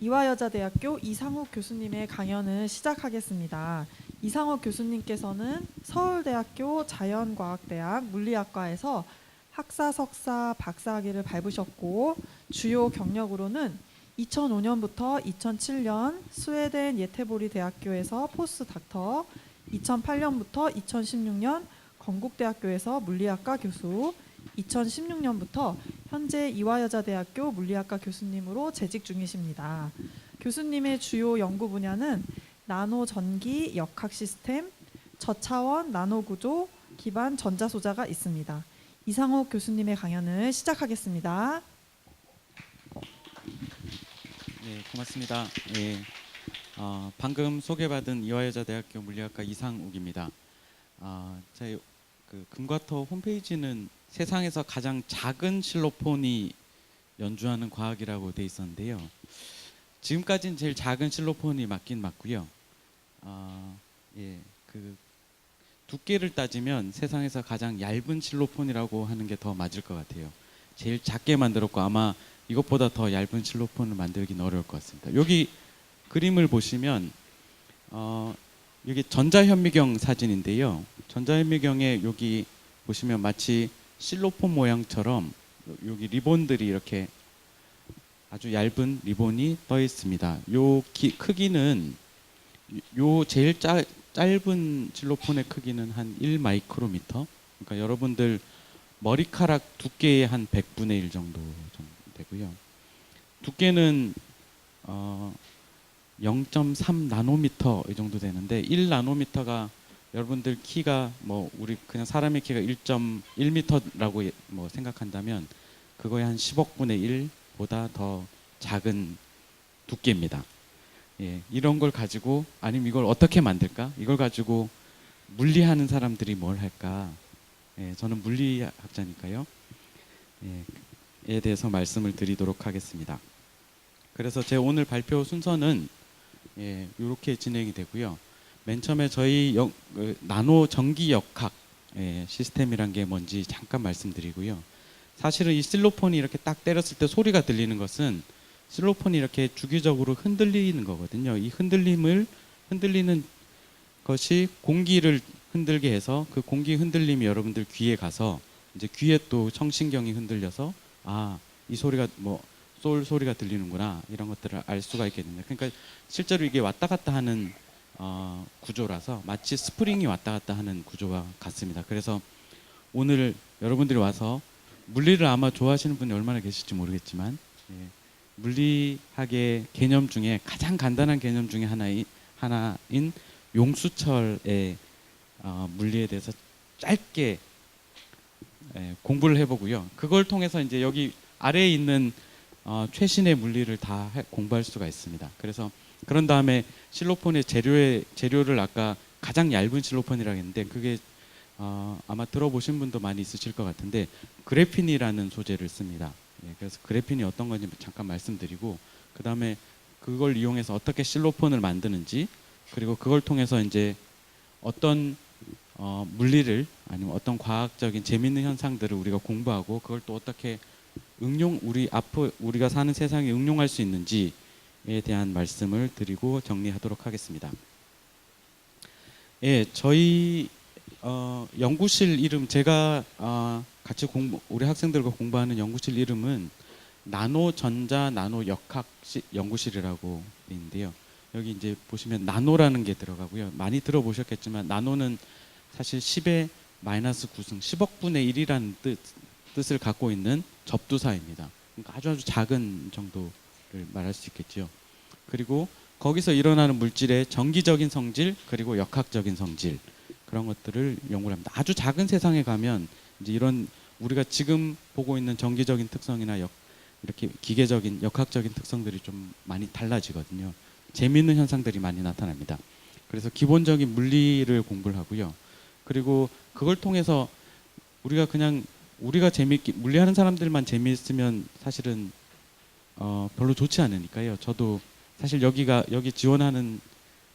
이화여자대학교 이상욱 교수님의 강연을 시작하겠습니다. 이상욱 교수님께서는 서울대학교 자연과학대학 물리학과에서 학사, 석사, 박사학위를 밟으셨고 주요 경력으로는 2005년부터 2007년 스웨덴 예테보리 대학교에서 포스닥터, 2008년부터 2016년 건국대학교에서 물리학과 교수, 2016년부터 현재 이화여자대학교 물리학과 교수님으로 재직 중이십니다. 교수님의 주요 연구 분야는 나노전기 역학 시스템, 저차원 나노구조 기반 전자소자가 있습니다. 이상욱 교수님의 강연을 시작하겠습니다. 네, 고맙습니다. 예, 방금 소개받은 이화여자대학교 물리학과 이상욱입니다. 제 금과터 홈페이지는 세상에서 가장 작은 실로폰이 연주하는 과학이라고 돼 있었는데요. 지금까지는 제일 작은 실로폰이 맞긴 맞고요. 예, 두께를 따지면 세상에서 가장 얇은 실로폰이라고 하는 게 더 맞을 것 같아요. 제일 작게 만들었고 아마 이것보다 더 얇은 실로폰을 만들기는 어려울 것 같습니다. 여기 그림을 보시면 여기 전자현미경 사진인데요. 전자현미경에 여기 보시면 마치 실로폰 모양처럼 여기 리본들이 이렇게 아주 얇은 리본이 떠 있습니다. 크기는 요 제일 짧은 실로폰의 크기는 한 1마이크로미터. 그러니까 여러분들 머리카락 두께의 한 100분의 1 정도 되고요. 두께는 0.3 나노미터 이 정도 되는데 1 나노미터가 여러분들 키가 뭐 우리 그냥 사람의 키가 1.1m라고 뭐 생각한다면 그거의 한 10억분의 1보다 더 작은 두께입니다. 예, 이런 걸 가지고 아니면 이걸 어떻게 만들까? 이걸 가지고 물리하는 사람들이 뭘 할까? 예, 저는 물리학자니까요. 예, 에 대해서 말씀을 드리도록 하겠습니다. 그래서 제 오늘 발표 순서는 이렇게 진행이 되고요. 맨 처음에 저희 나노 전기 역학 시스템이란 게 뭔지 잠깐 말씀드리고요. 사실은 이 실로폰이 이렇게 딱 때렸을 때 소리가 들리는 것은 실로폰이 이렇게 주기적으로 흔들리는 거거든요. 이 흔들리는 것이 공기를 흔들게 해서 그 공기 흔들림이 여러분들 귀에 가서 이제 귀에 또 청신경이 흔들려서 이 소리가 뭐 솔 소리가 들리는구나 이런 것들을 알 수가 있겠네요. 그러니까 실제로 이게 왔다 갔다 하는 구조라서 마치 스프링이 왔다 갔다 하는 구조와 같습니다. 그래서 오늘 여러분들이 와서 물리를 아마 좋아하시는 분이 얼마나 계실지 모르겠지만 물리학의 개념 중에 가장 간단한 개념 중에 하나인 용수철의 물리에 대해서 짧게 공부를 해보고요. 그걸 통해서 이제 여기 아래에 있는 최신의 물리를 다 공부할 수가 있습니다. 그래서 그런 다음에 실로폰의 재료를 아까 가장 얇은 실로폰이라고 했는데 그게 아마 들어보신 분도 많이 있으실 것 같은데 그래핀이라는 소재를 씁니다. 그래서 그래핀이 어떤 건지 잠깐 말씀드리고 그 다음에 그걸 이용해서 어떻게 실로폰을 만드는지 그리고 그걸 통해서 이제 어떤 물리를 아니면 어떤 과학적인 재미있는 현상들을 우리가 공부하고 그걸 또 어떻게 우리가 사는 세상에 응용할 수 있는지에 대한 말씀을 드리고 정리하도록 하겠습니다. 예, 저희 연구실 이름 제가 같이 우리 학생들과 공부하는 연구실 이름은 나노 전자 나노 역학 연구실이라고 되어 있는데요. 여기 이제 보시면 나노라는 게 들어가고요. 많이 들어보셨겠지만 나노는 사실 10의 마이너스 9승 10억분의 1이라는 뜻을 갖고 있는 접두사입니다. 그러니까 아주 작은 정도를 말할 수 있겠죠. 그리고 거기서 일어나는 물질의 전기적인 성질 그리고 역학적인 성질 그런 것들을 연구를 합니다. 아주 작은 세상에 가면 이제 이런 우리가 지금 보고 있는 전기적인 특성이나 이렇게 기계적인 역학적인 특성들이 좀 많이 달라지거든요. 재미있는 현상들이 많이 나타납니다. 그래서 기본적인 물리를 공부를 하고요. 그리고 그걸 통해서 우리가 물리하는 사람들만 재미있으면 사실은 별로 좋지 않으니까요. 저도 사실 여기 지원하는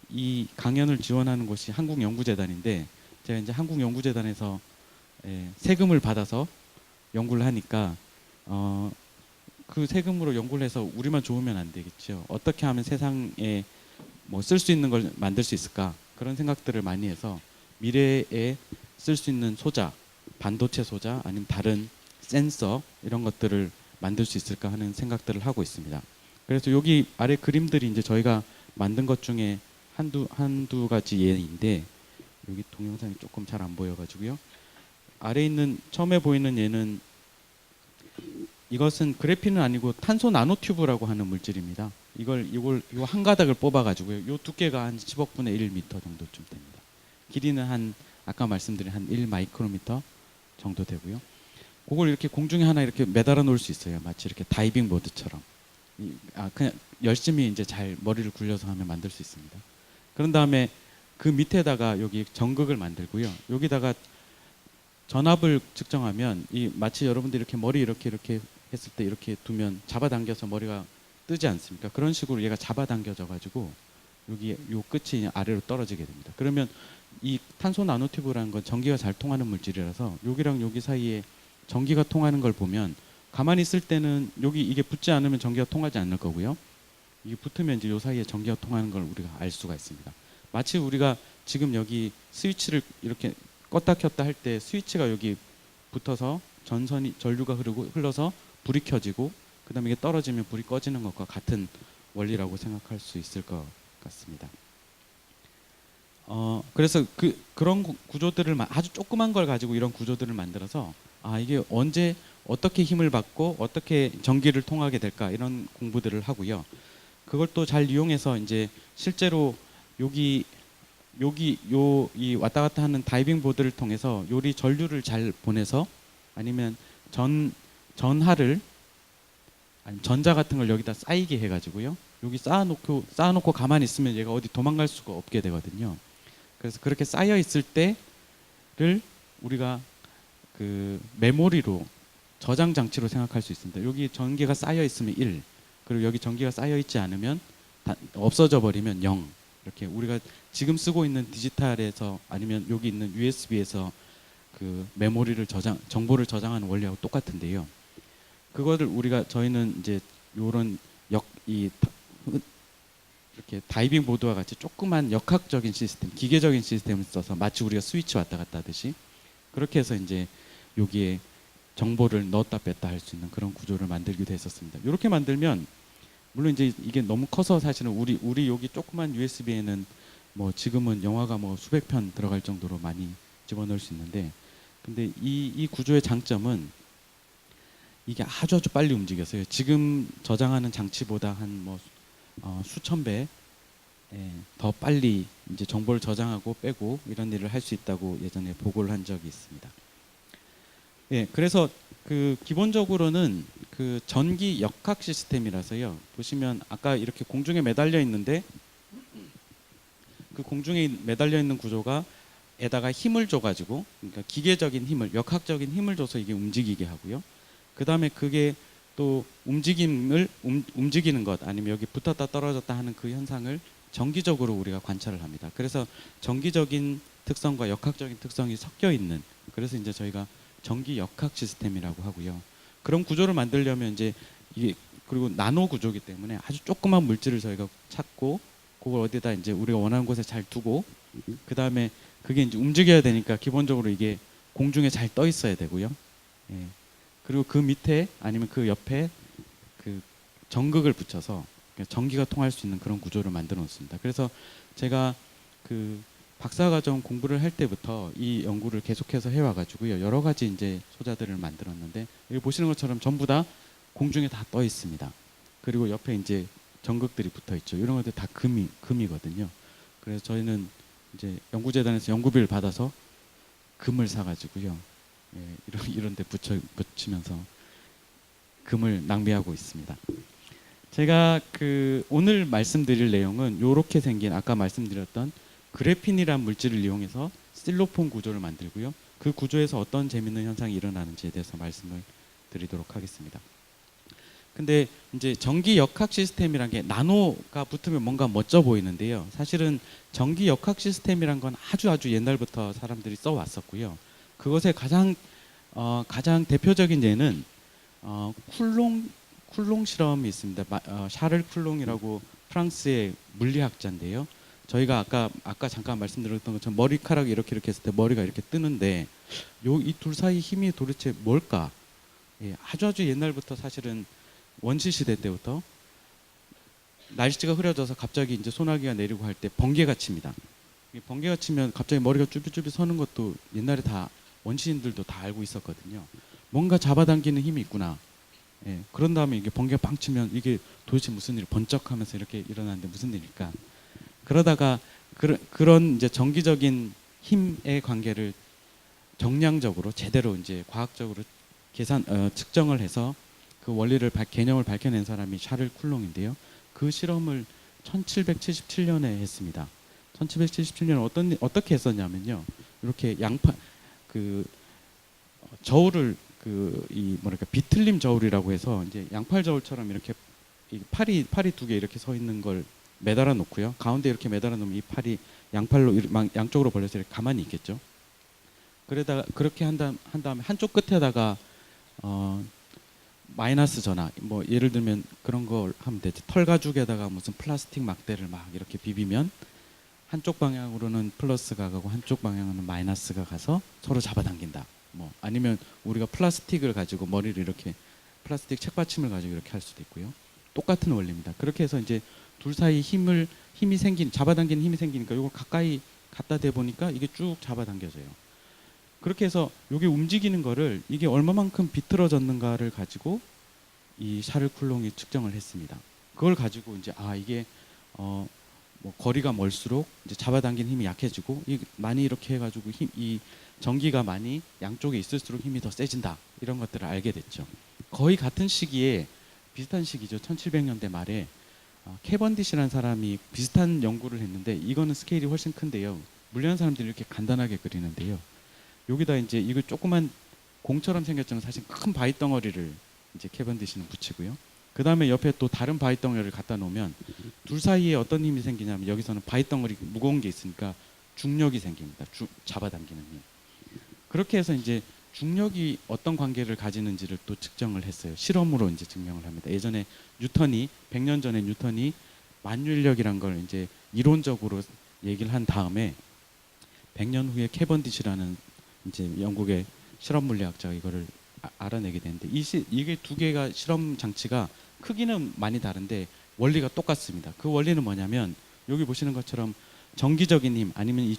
이 강연을 지원하는 곳이 한국연구재단인데 제가 이제 한국연구재단에서 세금을 받아서 연구를 하니까 그 세금으로 연구를 해서 우리만 좋으면 안 되겠죠. 어떻게 하면 세상에 뭐 쓸 수 있는 걸 만들 수 있을까? 그런 생각들을 많이 해서 미래에 쓸 수 있는 소자, 반도체 소자 아니면 다른 센서 이런 것들을 만들 수 있을까 하는 생각들을 하고 있습니다. 그래서 여기 아래 그림들이 이제 저희가 만든 것 중에 한두 가지 예인데 여기 동영상이 조금 잘 안 보여가지고요. 아래 있는 처음에 보이는 얘는 이것은 그래핀은 아니고 탄소 나노튜브라고 하는 물질입니다. 이걸 한 가닥을 뽑아가지고요. 요 두께가 한 10억 분의 1m 정도쯤 됩니다. 길이는 한 아까 말씀드린 한 1 마이크로미터 정도 되고요. 그걸 이렇게 공중에 하나 이렇게 매달아 놓을 수 있어요. 마치 이렇게 다이빙 보드처럼. 그냥 열심히 이제 잘 머리를 굴려서 하면 만들 수 있습니다. 그런 다음에 그 밑에다가 여기 전극을 만들고요. 여기다가 전압을 측정하면 이 마치 여러분들이 이렇게 머리 이렇게 했을 때 이렇게 두면 잡아당겨서 머리가 뜨지 않습니까? 그런 식으로 얘가 잡아당겨져 가지고 여기 요 끝이 아래로 떨어지게 됩니다. 그러면 이 탄소 나노튜브라는 건 전기가 잘 통하는 물질이라서 여기랑 여기 사이에 전기가 통하는 걸 보면 가만히 있을 때는 여기 이게 붙지 않으면 전기가 통하지 않을 거고요. 이게 붙으면 이제 요 사이에 전기가 통하는 걸 우리가 알 수가 있습니다. 마치 우리가 지금 여기 스위치를 이렇게 껐다 켰다 할 때 스위치가 여기 붙어서 전류가 흘러서 불이 켜지고 그다음에 이게 떨어지면 불이 꺼지는 것과 같은 원리라고 생각할 수 있을 것 같습니다. 그래서 그런 구조들을 아주 조그만 걸 가지고 이런 구조들을 만들어서 이게 언제 어떻게 힘을 받고 어떻게 전기를 통하게 될까 이런 공부들을 하고요. 그걸 또 잘 이용해서 이제 실제로 이 왔다 갔다 하는 다이빙 보드를 통해서 요리 전류를 잘 보내서 아니면 전하를 아니 전자 같은 걸 여기다 쌓이게 해가지고요. 여기 쌓아놓고 가만히 있으면 얘가 어디 도망갈 수가 없게 되거든요. 그래서 그렇게 쌓여 있을 때를 우리가 그 메모리로 저장 장치로 생각할 수 있습니다. 여기 전기가 쌓여 있으면 1, 그리고 여기 전기가 쌓여 있지 않으면 없어져 버리면 0. 이렇게 우리가 지금 쓰고 있는 디지털에서 아니면 여기 있는 USB에서 그 메모리를 정보를 저장하는 원리하고 똑같은데요. 그거를 저희는 이제 요런 이렇게 다이빙 보드와 같이 조그만 역학적인 시스템, 기계적인 시스템을 써서 마치 우리가 스위치 왔다 갔다 하듯이 그렇게 해서 이제 여기에 정보를 넣었다 뺐다 할 수 있는 그런 구조를 만들기도 했었습니다. 이렇게 만들면 물론 이제 이게 너무 커서 사실은 우리 여기 조그만 USB에는 뭐 지금은 영화가 뭐 수백 편 들어갈 정도로 많이 집어넣을 수 있는데 근데 이 구조의 장점은 이게 아주 빨리 움직여서요. 지금 저장하는 장치보다 한 뭐 수천 배 더 빨리 이제 정보를 저장하고 빼고 이런 일을 할 수 있다고 예전에 보고를 한 적이 있습니다. 그래서 그 기본적으로는 그 전기 역학 시스템이라서요. 보시면 아까 이렇게 공중에 매달려 있는데 그 공중에 매달려 있는 구조가 에다가 힘을 줘가지고 그러니까 기계적인 힘을 역학적인 힘을 줘서 이게 움직이게 하고요. 그 다음에 그게 또 움직이는 것 아니면 여기 붙었다 떨어졌다 하는 그 현상을 정기적으로 우리가 관찰을 합니다. 그래서 정기적인 특성과 역학적인 특성이 섞여 있는 그래서 이제 저희가 전기 역학 시스템이라고 하고요. 그런 구조를 만들려면 이제 이게 그리고 나노 구조이기 때문에 아주 조그만 물질을 저희가 찾고 그걸 어디다 이제 우리가 원하는 곳에 잘 두고 그 다음에 그게 이제 움직여야 되니까 기본적으로 이게 공중에 잘 떠 있어야 되고요. 그리고 그 밑에 아니면 그 옆에 그 전극을 붙여서 전기가 통할 수 있는 그런 구조를 만들어 놓습니다. 그래서 제가 그 박사과정 공부를 할 때부터 이 연구를 계속해서 해와가지고요. 여러 가지 이제 소자들을 만들었는데 여기 보시는 것처럼 전부 다 공중에 다 떠 있습니다. 그리고 옆에 이제 전극들이 붙어 있죠. 이런 것들 다 금이거든요. 그래서 저희는 이제 연구재단에서 연구비를 받아서 금을 사가지고요. 이런 데 붙이면서 금을 낭비하고 있습니다. 제가 그 오늘 말씀드릴 내용은 이렇게 생긴 아까 말씀드렸던 그래핀이란 물질을 이용해서 실로폰 구조를 만들고요. 그 구조에서 어떤 재밌는 현상이 일어나는지에 대해서 말씀을 드리도록 하겠습니다. 근데 이제 전기 역학 시스템이란 게 나노가 붙으면 뭔가 멋져 보이는데요. 사실은 전기 역학 시스템이란 건 아주 옛날부터 사람들이 써 왔었고요. 그것의 가장 대표적인 예는 쿨롱 쿨롱 실험이 있습니다. 샤를 쿨롱이라고 프랑스의 물리학자인데요. 저희가 아까 잠깐 말씀드렸던 것처럼 머리카락이 이렇게 했을 때 머리가 이렇게 뜨는데 이 둘 사이 힘이 도대체 뭘까? 예, 아주 옛날부터 사실은 원시 시대 때부터 날씨가 흐려져서 갑자기 이제 소나기가 내리고 할 때 번개가 칩니다. 이 번개가 치면 갑자기 머리가 쭈삣쭈삣 서는 것도 옛날에 다 원시인들도 다 알고 있었거든요. 뭔가 잡아당기는 힘이 있구나. 예, 그런 다음에 이게 번개가 빵 치면 이게 도대체 무슨 일, 번쩍하면서 이렇게 일어나는데 무슨 일일까? 그러다가 그런 이제 정기적인 힘의 관계를 정량적으로 제대로 이제 과학적으로 측정을 해서 그 원리를 개념을 밝혀낸 사람이 샤를 쿨롱인데요. 그 실험을 1777년에 했습니다. 1777년 어떻게 했었냐면요. 이렇게 저울을 뭐랄까 비틀림 저울이라고 해서 이제 양팔 저울처럼 이렇게 이 팔이 두 개 이렇게 서 있는 걸 매달아 놓고요. 가운데 이렇게 매달아 놓으면 이 팔이 양팔로 양쪽으로 벌려서 이렇게 가만히 있겠죠. 그렇게 한 다음에 한쪽 끝에다가 마이너스 전압, 뭐 예를 들면 그런 걸 하면 되지. 털 가죽에다가 무슨 플라스틱 막대를 막 이렇게 비비면 한쪽 방향으로는 플러스가 가고 한쪽 방향으로는 마이너스가 가서 서로 잡아당긴다. 뭐 아니면 우리가 플라스틱을 가지고 머리를 이렇게 플라스틱 책받침을 가지고 이렇게 할 수도 있고요. 똑같은 원리입니다. 그렇게 해서 이제 둘 사이 잡아당기는 힘이 생기니까 이걸 가까이 갖다 대 보니까 이게 쭉 잡아당겨져요. 그렇게 해서 이게 움직이는 거를 이게 얼마만큼 비틀어졌는가를 가지고 이 샤를 쿨롱이 측정을 했습니다. 그걸 가지고 이제 이게 뭐 거리가 멀수록 이제 잡아당기는 힘이 약해지고 많이 이렇게 해가지고 이 전기가 많이 양쪽에 있을수록 힘이 더 세진다. 이런 것들을 알게 됐죠. 거의 같은 시기에 비슷한 시기죠. 1700년대 말에 캐번디시라는 사람이 비슷한 연구를 했는데 이거는 스케일이 훨씬 큰데요. 물리하는 사람들이 이렇게 간단하게 그리는데요. 여기다 이제 이거 조그만 공처럼 생겼지만 사실 큰 바위 덩어리를 이제 캐번디시는 붙이고요. 그 다음에 옆에 또 다른 바위 덩어리를 갖다 놓으면 둘 사이에 어떤 힘이 생기냐면 여기서는 바위 덩어리 무거운 게 있으니까 중력이 생깁니다. 잡아당기는 힘. 그렇게 해서 이제 중력이 어떤 관계를 가지는지를 또 측정을 했어요. 실험으로 이제 증명을 합니다. 예전에 100년 전에 뉴턴이 만유인력이란 걸 이제 이론적으로 얘기를 한 다음에 100년 후에 캐번디시라는 이제 영국의 실험 물리학자가 이거를 알아내게 되는데 이게 두 개가 실험 장치가 크기는 많이 다른데 원리가 똑같습니다. 그 원리는 뭐냐면 여기 보시는 것처럼 정기적인 힘 아니면 이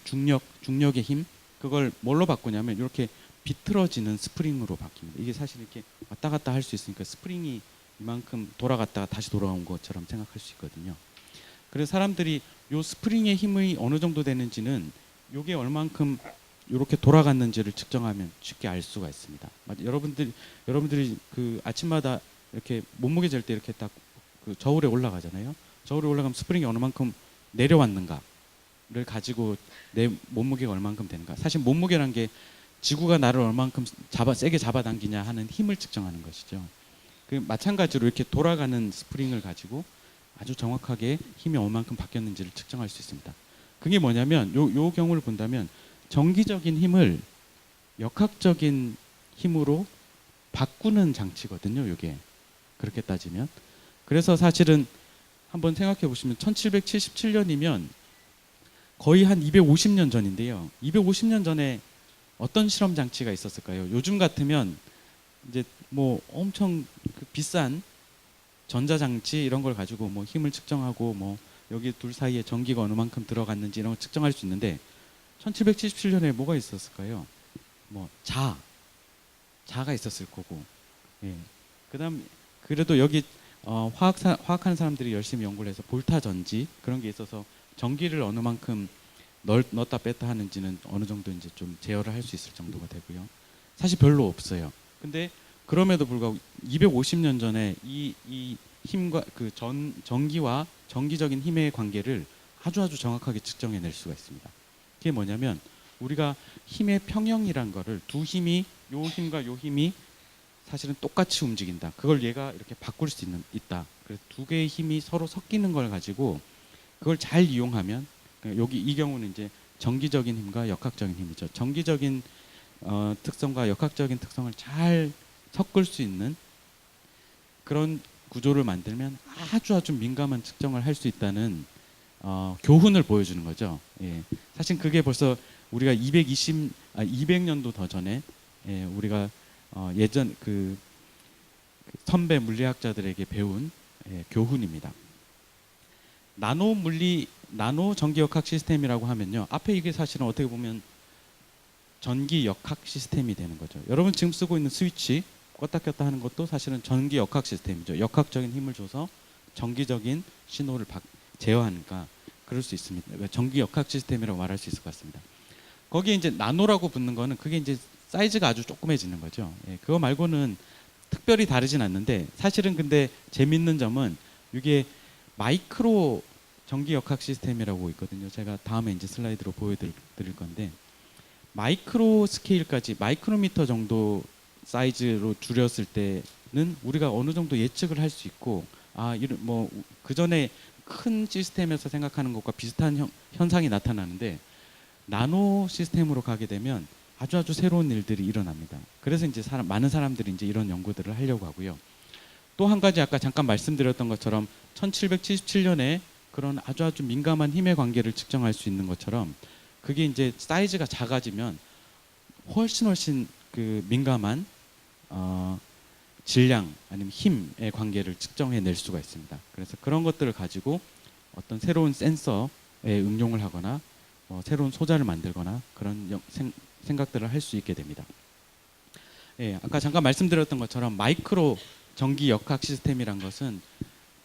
중력의 힘 그걸 뭘로 바꾸냐면 이렇게 비틀어지는 스프링으로 바뀝니다. 이게 사실 이렇게 왔다 갔다 할 수 있으니까 스프링이 이만큼 돌아갔다가 다시 돌아온 것처럼 생각할 수 있거든요. 그래서 사람들이 요 스프링의 힘이 어느 정도 되는지는 요게 얼만큼 이렇게 돌아갔는지를 측정하면 쉽게 알 수가 있습니다. 여러분들이 그 아침마다 이렇게 몸무게 잴 때 이렇게 딱 그 저울에 올라가잖아요. 저울에 올라가면 스프링이 어느 만큼 내려왔는가를 가지고 내 몸무게가 얼만큼 되는가. 사실 몸무게란 게 지구가 나를 얼만큼 세게 잡아당기냐 하는 힘을 측정하는 것이죠. 그 마찬가지로 이렇게 돌아가는 스프링을 가지고 아주 정확하게 힘이 얼만큼 바뀌었는지를 측정할 수 있습니다. 그게 뭐냐면 요 경우를 본다면 정기적인 힘을 역학적인 힘으로 바꾸는 장치거든요. 이게 그렇게 따지면. 그래서 사실은 한번 생각해 보시면 1777년이면 거의 한 250년 전인데요. 250년 전에 어떤 실험 장치가 있었을까요? 요즘 같으면 이제 뭐 엄청 비싼 전자장치 이런 걸 가지고 뭐 힘을 측정하고 뭐 여기 둘 사이에 전기가 어느 만큼 들어갔는지 이런 걸 측정할 수 있는데 1777년에 뭐가 있었을까요? 뭐 자가 있었을 거고, 예. 그다음 그래도 여기 화학하는 사람들이 열심히 연구를 해서 볼타 전지 그런 게 있어서 전기를 어느 만큼 넣었다 뺐다 하는지는 어느 정도 이제 좀 제어를 할 수 있을 정도가 되고요. 사실 별로 없어요. 근데 그럼에도 불구하고 250년 전에 이 힘과 그 전기와 정기적인 힘의 관계를 아주 정확하게 측정해낼 수가 있습니다. 그게 뭐냐면 우리가 힘의 평형이란 거를 두 힘이 요 힘과 요 힘이 사실은 똑같이 움직인다. 그걸 얘가 이렇게 바꿀 수 있다. 그래서 두 개의 힘이 서로 섞이는 걸 가지고 그걸 잘 이용하면 여기 이 경우는 이제 정기적인 힘과 역학적인 힘이죠. 정기적인 특성과 역학적인 특성을 잘 섞을 수 있는 그런 구조를 만들면 아주 민감한 측정을 할 수 있다는 교훈을 보여주는 거죠. 예. 사실 그게 벌써 우리가 200년도 더 전에 우리가 예전 그 선배 물리학자들에게 배운 교훈입니다. 나노 전기역학 시스템이라고 하면요. 앞에 이게 사실은 어떻게 보면 전기역학 시스템이 되는 거죠. 여러분 지금 쓰고 있는 스위치 껐다 켰다 하는 것도 사실은 전기역학 시스템이죠. 역학적인 힘을 줘서 전기적인 신호를 제어하니까 그럴 수 있습니다. 전기역학 시스템이라고 말할 수 있을 것 같습니다. 거기에 이제 나노라고 붙는 거는 그게 이제 사이즈가 아주 조그매지는 거죠. 예, 그거 말고는 특별히 다르진 않는데 사실은 근데 재밌는 점은 이게 마이크로 전기역학 시스템이라고 있거든요. 제가 다음에 이제 슬라이드로 보여드릴 건데 마이크로 스케일까지 마이크로미터 정도 사이즈로 줄였을 때는 우리가 어느 정도 예측을 할 수 있고 이런 그 전에 큰 시스템에서 생각하는 것과 비슷한 현상이 나타나는데 나노 시스템으로 가게 되면 아주 새로운 일들이 일어납니다. 그래서 이제 많은 사람들이 이제 이런 연구들을 하려고 하고요. 또 한 가지 아까 잠깐 말씀드렸던 것처럼 1777년에 그런 아주 민감한 힘의 관계를 측정할 수 있는 것처럼 그게 이제 사이즈가 작아지면 훨씬 그 민감한 질량 아니면 힘의 관계를 측정해낼 수가 있습니다. 그래서 그런 것들을 가지고 어떤 새로운 센서에 응용을 하거나 새로운 소자를 만들거나 그런 생각들을 할 수 있게 됩니다. 예, 아까 잠깐 말씀드렸던 것처럼 마이크로 전기 역학 시스템이란 것은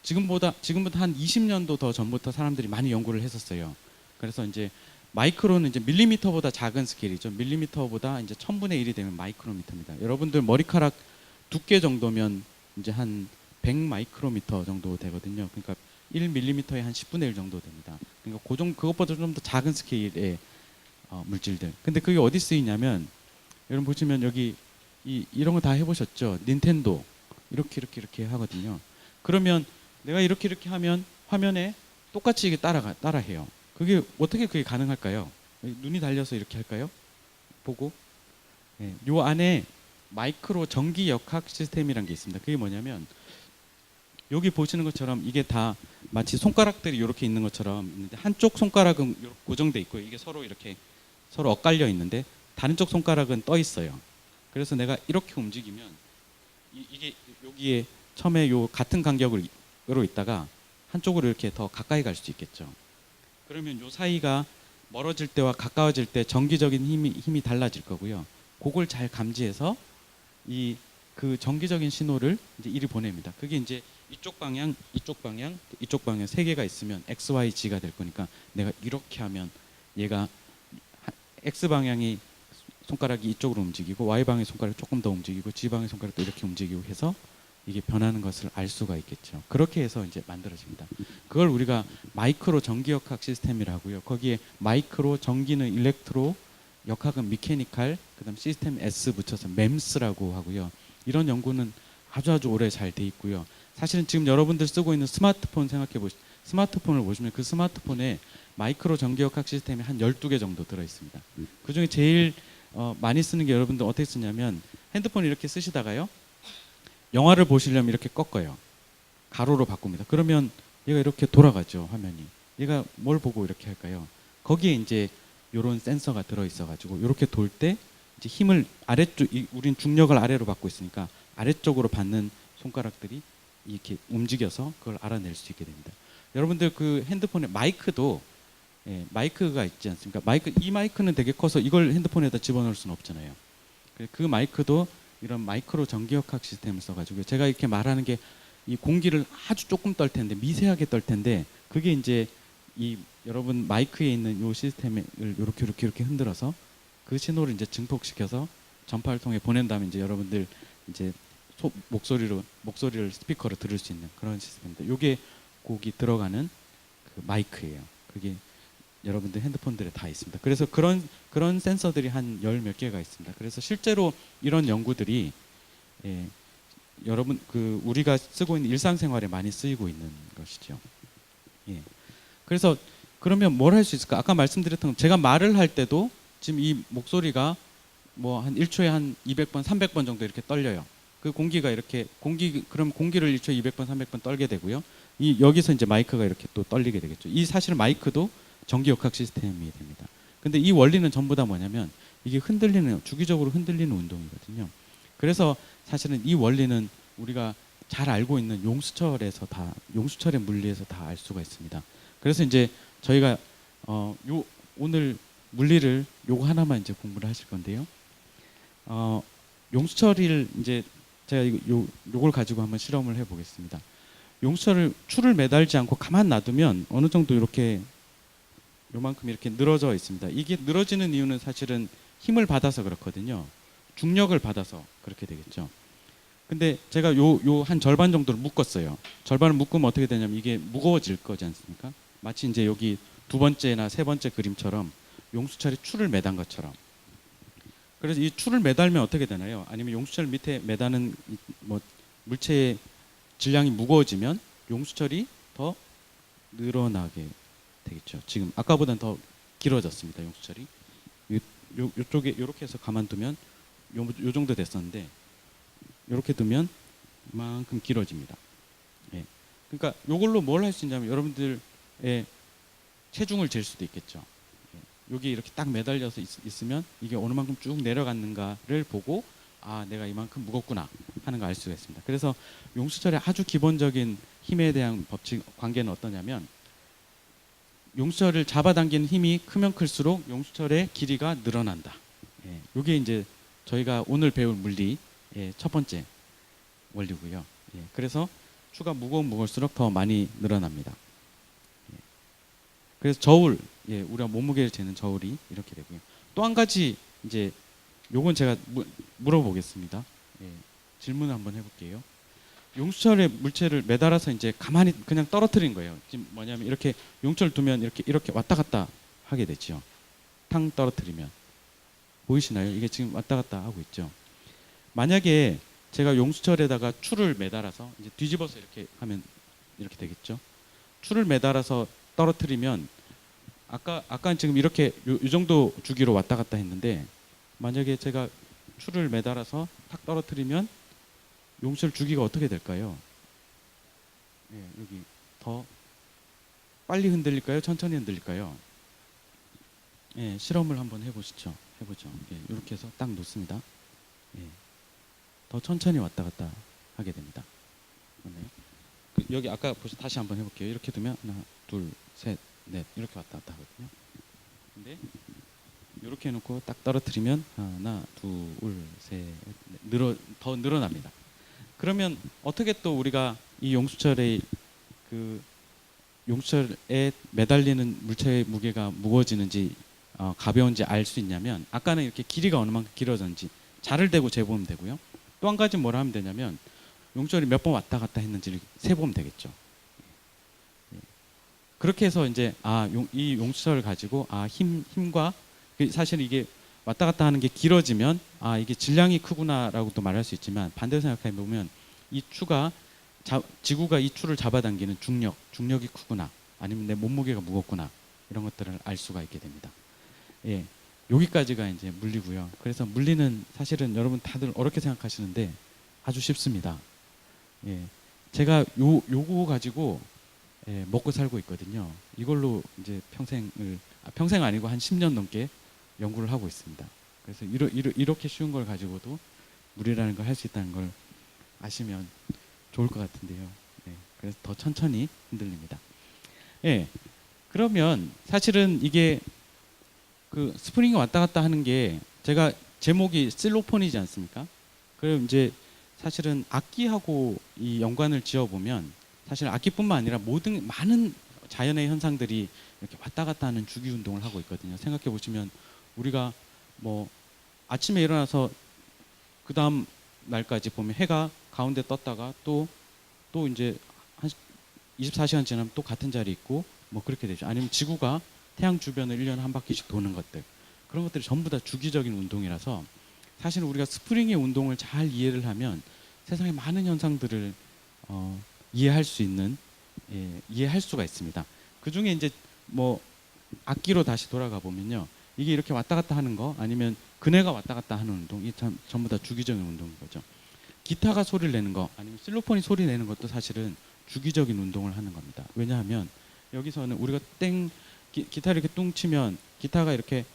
지금부터 한 20년도 더 전부터 사람들이 많이 연구를 했었어요. 그래서 이제 마이크로는 이제 밀리미터보다 작은 스케일이죠. 밀리미터보다 이제 1000분의 1이 되면 마이크로미터입니다. 여러분들 머리카락 두께 정도면 이제 한 100 마이크로미터 정도 되거든요. 그러니까 1밀리미터에 한 10분의 1 정도 됩니다. 그러니까 그것보다 좀 더 작은 스케일의 물질들. 근데 그게 어디 쓰이냐면 여러분 보시면 여기 이런 거 다 해보셨죠? 닌텐도 이렇게 하거든요. 그러면 내가 이렇게 하면 화면에 똑같이 이게 따라해요. 그게 어떻게 그게 가능할까요? 눈이 달려서 이렇게 할까요? 보고 요 안에 마이크로 전기 역학 시스템이라는 게 있습니다. 그게 뭐냐면 여기 보시는 것처럼 이게 다 마치 손가락들이 이렇게 있는 것처럼 있는데 한쪽 손가락은 이렇게 고정돼 있고 이게 서로 엇갈려 있는데 다른 쪽 손가락은 떠 있어요. 그래서 내가 이렇게 움직이면 이게 여기에 처음에 요 같은 간격으로 있다가 한쪽으로 이렇게 더 가까이 갈 수 있겠죠. 그러면 요 사이가 멀어질 때와 가까워질 때 전기적인 힘이 달라질 거고요. 그걸 잘 감지해서 그 전기적인 신호를 이제 이리 보냅니다. 그게 이제 이쪽 방향 세 개가 있으면 X, Y, G가 될 거니까 내가 이렇게 하면 얘가 X 방향이 손가락이 이쪽으로 움직이고 Y 방향의 손가락이 조금 더 움직이고 G 방향의 손가락도 이렇게 움직이고 해서 이게 변하는 것을 알 수가 있겠죠. 그렇게 해서 이제 만들어집니다. 그걸 우리가 마이크로 전기역학 시스템이라고요. 거기에 마이크로 전기는 일렉트로, 역학은 미케니칼, 그다음 시스템 S 붙여서 MEMS라고 하고요. 이런 연구는 아주 오래 잘 돼 있고요. 사실은 지금 여러분들 쓰고 있는 스마트폰을 보시면 그 스마트폰에 마이크로 전기역학 시스템이 한 12개 정도 들어 있습니다. 그중에 제일 많이 쓰는 게 여러분들 어떻게 쓰냐면 핸드폰 이렇게 쓰시다가요. 영화를 보시려면 이렇게 꺾어요. 가로로 바꿉니다. 그러면 얘가 이렇게 돌아가죠, 화면이. 얘가 뭘 보고 이렇게 할까요? 거기에 이제 이런 센서가 들어 있어 가지고 이렇게 돌 때 이제 힘을 우린 중력을 아래로 받고 있으니까 아래쪽으로 받는 손가락들이 이렇게 움직여서 그걸 알아낼 수 있게 됩니다. 여러분들 그 핸드폰에 마이크도 마이크가 있지 않습니까? 이 마이크는 되게 커서 이걸 핸드폰에다 집어넣을 수는 없잖아요. 그 마이크도 이런 마이크로 전기역학 시스템을 써가지고 제가 이렇게 말하는 게 이 공기를 아주 조금 떨 텐데 미세하게 떨 텐데 그게 이제 여러분 마이크에 있는 이 시스템을 이렇게 흔들어서 그 신호를 이제 증폭시켜서 전파를 통해 보낸 다음에 이제 여러분들 이제 목소리를 스피커로 들을 수 있는 그런 시스템인데 이게 곡이 들어가는 그 마이크예요. 그게 여러분들 핸드폰들에 다 있습니다. 그래서 그런 센서들이 한 10몇 개가 있습니다. 그래서 실제로 이런 연구들이 여러분 우리가 쓰고 있는 일상생활에 많이 쓰이고 있는 것이죠. 그래서 그러면 뭘 할 수 있을까? 아까 말씀드렸던 것 제가 말을 할 때도 지금 이 목소리가 뭐 한 1초에 한 200번, 300번 정도 이렇게 떨려요. 그 공기가 이렇게 그럼 공기를 1초에 200번, 300번 떨게 되고요. 이 여기서 이제 마이크가 이렇게 또 떨리게 되겠죠. 이 사실 마이크도 전기 역학 시스템이 됩니다. 근데 이 원리는 전부 다 뭐냐면 이게 주기적으로 흔들리는 운동이거든요. 그래서 사실은 이 원리는 우리가 잘 알고 있는 용수철의 물리에서 다 알 수가 있습니다. 그래서 이제 저희가 오늘 물리를 요거 하나만 이제 공부를 하실 건데요. 용수철을 이제 제가 요걸 가지고 한번 실험을 해보겠습니다. 줄을 매달지 않고 가만 놔두면 어느 정도 이렇게 요만큼 이렇게 늘어져 있습니다. 이게 늘어지는 이유는 사실은 힘을 받아서 그렇거든요. 중력을 받아서 그렇게 되겠죠. 근데 제가 요 한 절반 정도를 묶었어요. 절반을 묶으면 어떻게 되냐면 이게 무거워질 거지 않습니까? 마치 이제 여기 두 번째나 세 번째 그림처럼 용수철에 줄을 매단 것처럼. 그래서 이 줄을 매달면 어떻게 되나요? 아니면 용수철 밑에 매다는 뭐 물체의 질량이 무거워지면 용수철이 더 늘어나게 되겠죠. 지금 아까보다는 더 길어졌습니다. 용수철이. 요쪽에 이렇게 해서 가만두면 요 정도 됐었는데 이렇게 두면 이만큼 길어집니다. 예. 그러니까 요걸로 뭘 할 수 있냐면 여러분들의 체중을 잴 수도 있겠죠. 예. 여기 이렇게 딱 매달려서 있으면 이게 어느 만큼 쭉 내려갔는가를 보고 아 내가 이만큼 무겁구나 하는 걸 알 수가 있습니다. 그래서 용수철의 아주 기본적인 힘에 대한 관계는 어떠냐면 용수철을 잡아당기는 힘이 크면 클수록 용수철의 길이가 늘어난다. 예. 이게 이제 저희가 오늘 배울 물리의 첫 번째 원리고요. 예. 그래서 추가 무거울수록 더 많이 늘어납니다. 예. 그래서 저울, 우리가 몸무게를 재는 저울이 이렇게 되고요. 또 한 가지 이제 요건 제가 물어보겠습니다. 예. 질문을 한번 해볼게요. 용수철의 물체를 매달아서 이제 가만히 그냥 떨어뜨린 거예요. 지금 뭐냐면 이렇게 용철 두면 이렇게 왔다 갔다 하게 되죠. 탕 떨어뜨리면 보이시나요? 이게 지금 왔다 갔다 하고 있죠. 만약에 제가 용수철에다가 줄을 매달아서 이제 뒤집어서 이렇게 하면 이렇게 되겠죠. 줄을 매달아서 떨어뜨리면 아까 지금 이렇게 이 정도 주기로 왔다 갔다 했는데 만약에 제가 줄을 매달아서 탁 떨어뜨리면 용수철 주기가 어떻게 될까요? 예, 여기 더 빨리 흔들릴까요? 천천히 흔들릴까요? 예, 실험을 한번 해보죠. 예, 이렇게 해서 딱 놓습니다. 예, 더 천천히 왔다 갔다 하게 됩니다. 여기 아까 다시 한번 해볼게요. 이렇게 두면 하나, 둘, 셋, 넷 이렇게 왔다 갔다 하거든요. 근데 이렇게 해놓고 딱 떨어뜨리면 하나, 둘, 셋, 넷, 더 늘어납니다. 그러면 어떻게 또 우리가 이 용수철에 매달리는 물체의 무게가 무거워지는지 가벼운지 알 수 있냐면 아까는 이렇게 길이가 어느 만큼 길어졌는지 자를 대고 재보면 되고요. 또 한 가지 뭘 하면 되냐면 용수철이 몇 번 왔다 갔다 했는지를 세보면 되겠죠. 그렇게 해서 이제 이 용수철을 가지고 힘과 사실 이게 왔다 갔다 하는 게 길어지면 이게 질량이 크구나라고도 말할 수 있지만 반대로 생각해 보면 이 추가 지구가 이 추를 잡아당기는 중력이 크구나 아니면 내 몸무게가 무겁구나 이런 것들을 알 수가 있게 됩니다. 예, 여기까지가 이제 물리고요. 그래서 물리는 사실은 여러분 다들 어렵게 생각하시는데 아주 쉽습니다. 예, 제가 요거 가지고 먹고 살고 있거든요. 이걸로 이제 평생 아니고 한 10년 넘게 연구를 하고 있습니다. 그래서 이렇게 쉬운 걸 가지고도 물이라는 걸 할 수 있다는 걸 아시면 좋을 것 같은데요. 그래서 더 천천히 흔들립니다. 그러면 사실은 이게 그 스프링이 왔다 갔다 하는 게 제가 제목이 실로폰이지 않습니까? 그럼 이제 사실은 악기하고 이 연관을 지어보면 사실 악기뿐만 아니라 많은 자연의 현상들이 이렇게 왔다 갔다 하는 주기 운동을 하고 있거든요. 생각해 보시면 우리가 뭐 아침에 일어나서 그 다음 날까지 보면 해가 가운데 떴다가 또 이제 한 24시간 지나면 또 같은 자리에 있고 뭐 그렇게 되죠. 아니면 지구가 태양 주변을 1년에 한 바퀴씩 도는 것들 그런 것들이 전부 다 주기적인 운동이라서 사실 우리가 스프링의 운동을 잘 이해를 하면 세상의 많은 현상들을 이해할 수가 있습니다. 그 중에 이제 뭐 악기로 다시 돌아가 보면요. 이게 이렇게 왔다 갔다 하는 거 아니면 그네가 왔다 갔다 하는 운동, 이 전부 다 주기적인 운동인 거죠. 기타가 소리를 내는 거 아니면 실로폰이 소리 내는 것도 사실은 주기적인 운동을 하는 겁니다. 왜냐하면 여기서는 우리가 기타를 이렇게 뚱 치면 기타가 이렇게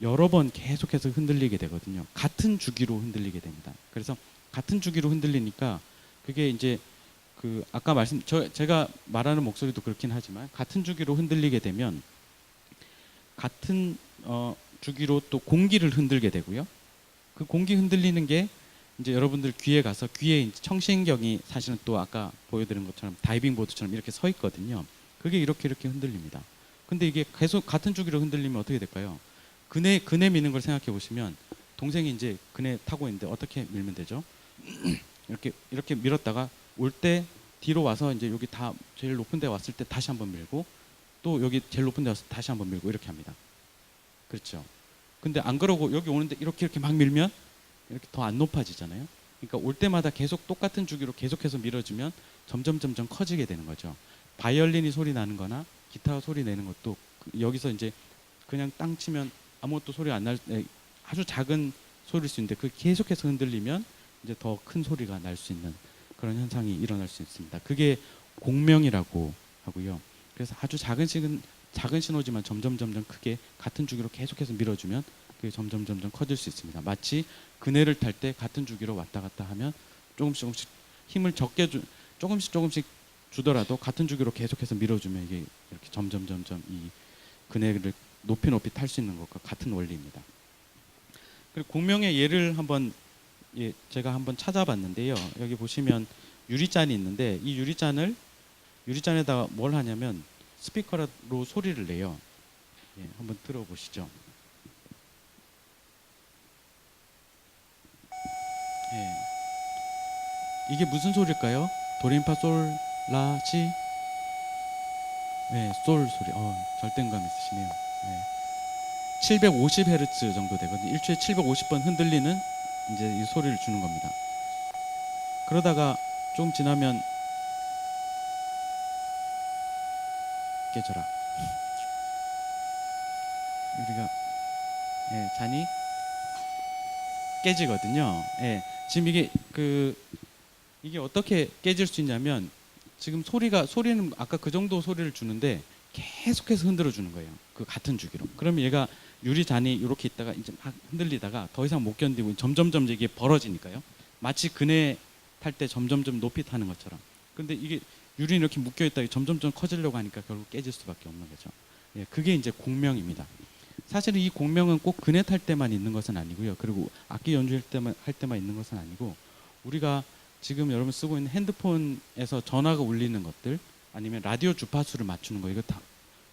여러 번 계속해서 흔들리게 되거든요. 같은 주기로 흔들리게 됩니다. 그래서 같은 주기로 흔들리니까 그게 이제 그 아까 제가 말하는 목소리도 그렇긴 하지만 같은 주기로 흔들리게 되면 같은 주기로 또 공기를 흔들게 되고요. 그 공기 흔들리는 게 이제 여러분들 귀에 가서 귀에 이제 청신경이 사실은 또 아까 보여드린 것처럼 다이빙 보드처럼 이렇게 서 있거든요. 그게 이렇게 흔들립니다. 근데 이게 계속 같은 주기로 흔들리면 어떻게 될까요? 그네 미는 걸 생각해 보시면 동생이 이제 그네 타고 있는데 어떻게 밀면 되죠? 이렇게 밀었다가 올 때 뒤로 와서 이제 여기 다 제일 높은 데 왔을 때 다시 한번 밀고 또 여기 제일 높은 데 와서 다시 한번 밀고 이렇게 합니다. 그렇죠? 근데 안 그러고 여기 오는데 이렇게 막 밀면 이렇게 더 안 높아지잖아요. 그러니까 올 때마다 계속 똑같은 주기로 계속해서 밀어주면 점점 커지게 되는 거죠. 바이올린이 소리 나는 거나 기타 소리 내는 것도 여기서 이제 그냥 땅 치면 아무것도 소리 안 날, 아주 작은 소리일 수 있는데 그 계속해서 흔들리면 이제 더 큰 소리가 날 수 있는 그런 현상이 일어날 수 있습니다. 그게 공명이라고 하고요. 그래서 아주 작은 신호지만 점점 크게 같은 주기로 계속해서 밀어주면 그게 점점 커질 수 있습니다. 마치 그네를 탈 때 같은 주기로 왔다 갔다 하면 조금씩 힘을 조금씩 주더라도 같은 주기로 계속해서 밀어주면 이게 이렇게 점점 이 그네를 높이 탈 수 있는 것과 같은 원리입니다. 그리고 공명의 예를 제가 한번 찾아봤는데요. 여기 보시면 유리잔이 있는데 이 유리잔에다가 뭘 하냐면 스피커로 소리를 내요. 한번 들어보시죠. 이게 무슨 소리일까요? 도레미파솔라시 솔 소리. 절대감 있으시네요. 750Hz 정도 되거든요. 일초에 750번 흔들리는 이제 이 소리를 주는 겁니다. 그러다가 좀 지나면 깨져라. 우리가 잔이 깨지거든요. 지금 이게 어떻게 깨질 수 있냐면 지금 소리는 아까 그 정도 소리를 주는데 계속해서 흔들어 주는 거예요. 그 같은 주기로. 그러면 얘가 유리잔이 이렇게 있다가 이제 막 흔들리다가 더 이상 못 견디고 점점 이게 벌어지니까요. 마치 그네 탈 때 점점 높이 타는 것처럼. 근데 이게 유리는 이렇게 묶여 있다가 점점 커지려고 하니까 결국 깨질 수밖에 없는 거죠. 그게 이제 공명입니다. 사실은 이 공명은 꼭 그네 탈 때만 있는 것은 아니고요. 그리고 악기 연주할 때만 있는 것은 아니고 우리가 지금 여러분 쓰고 있는 핸드폰에서 전화가 울리는 것들 아니면 라디오 주파수를 맞추는 거 이거 다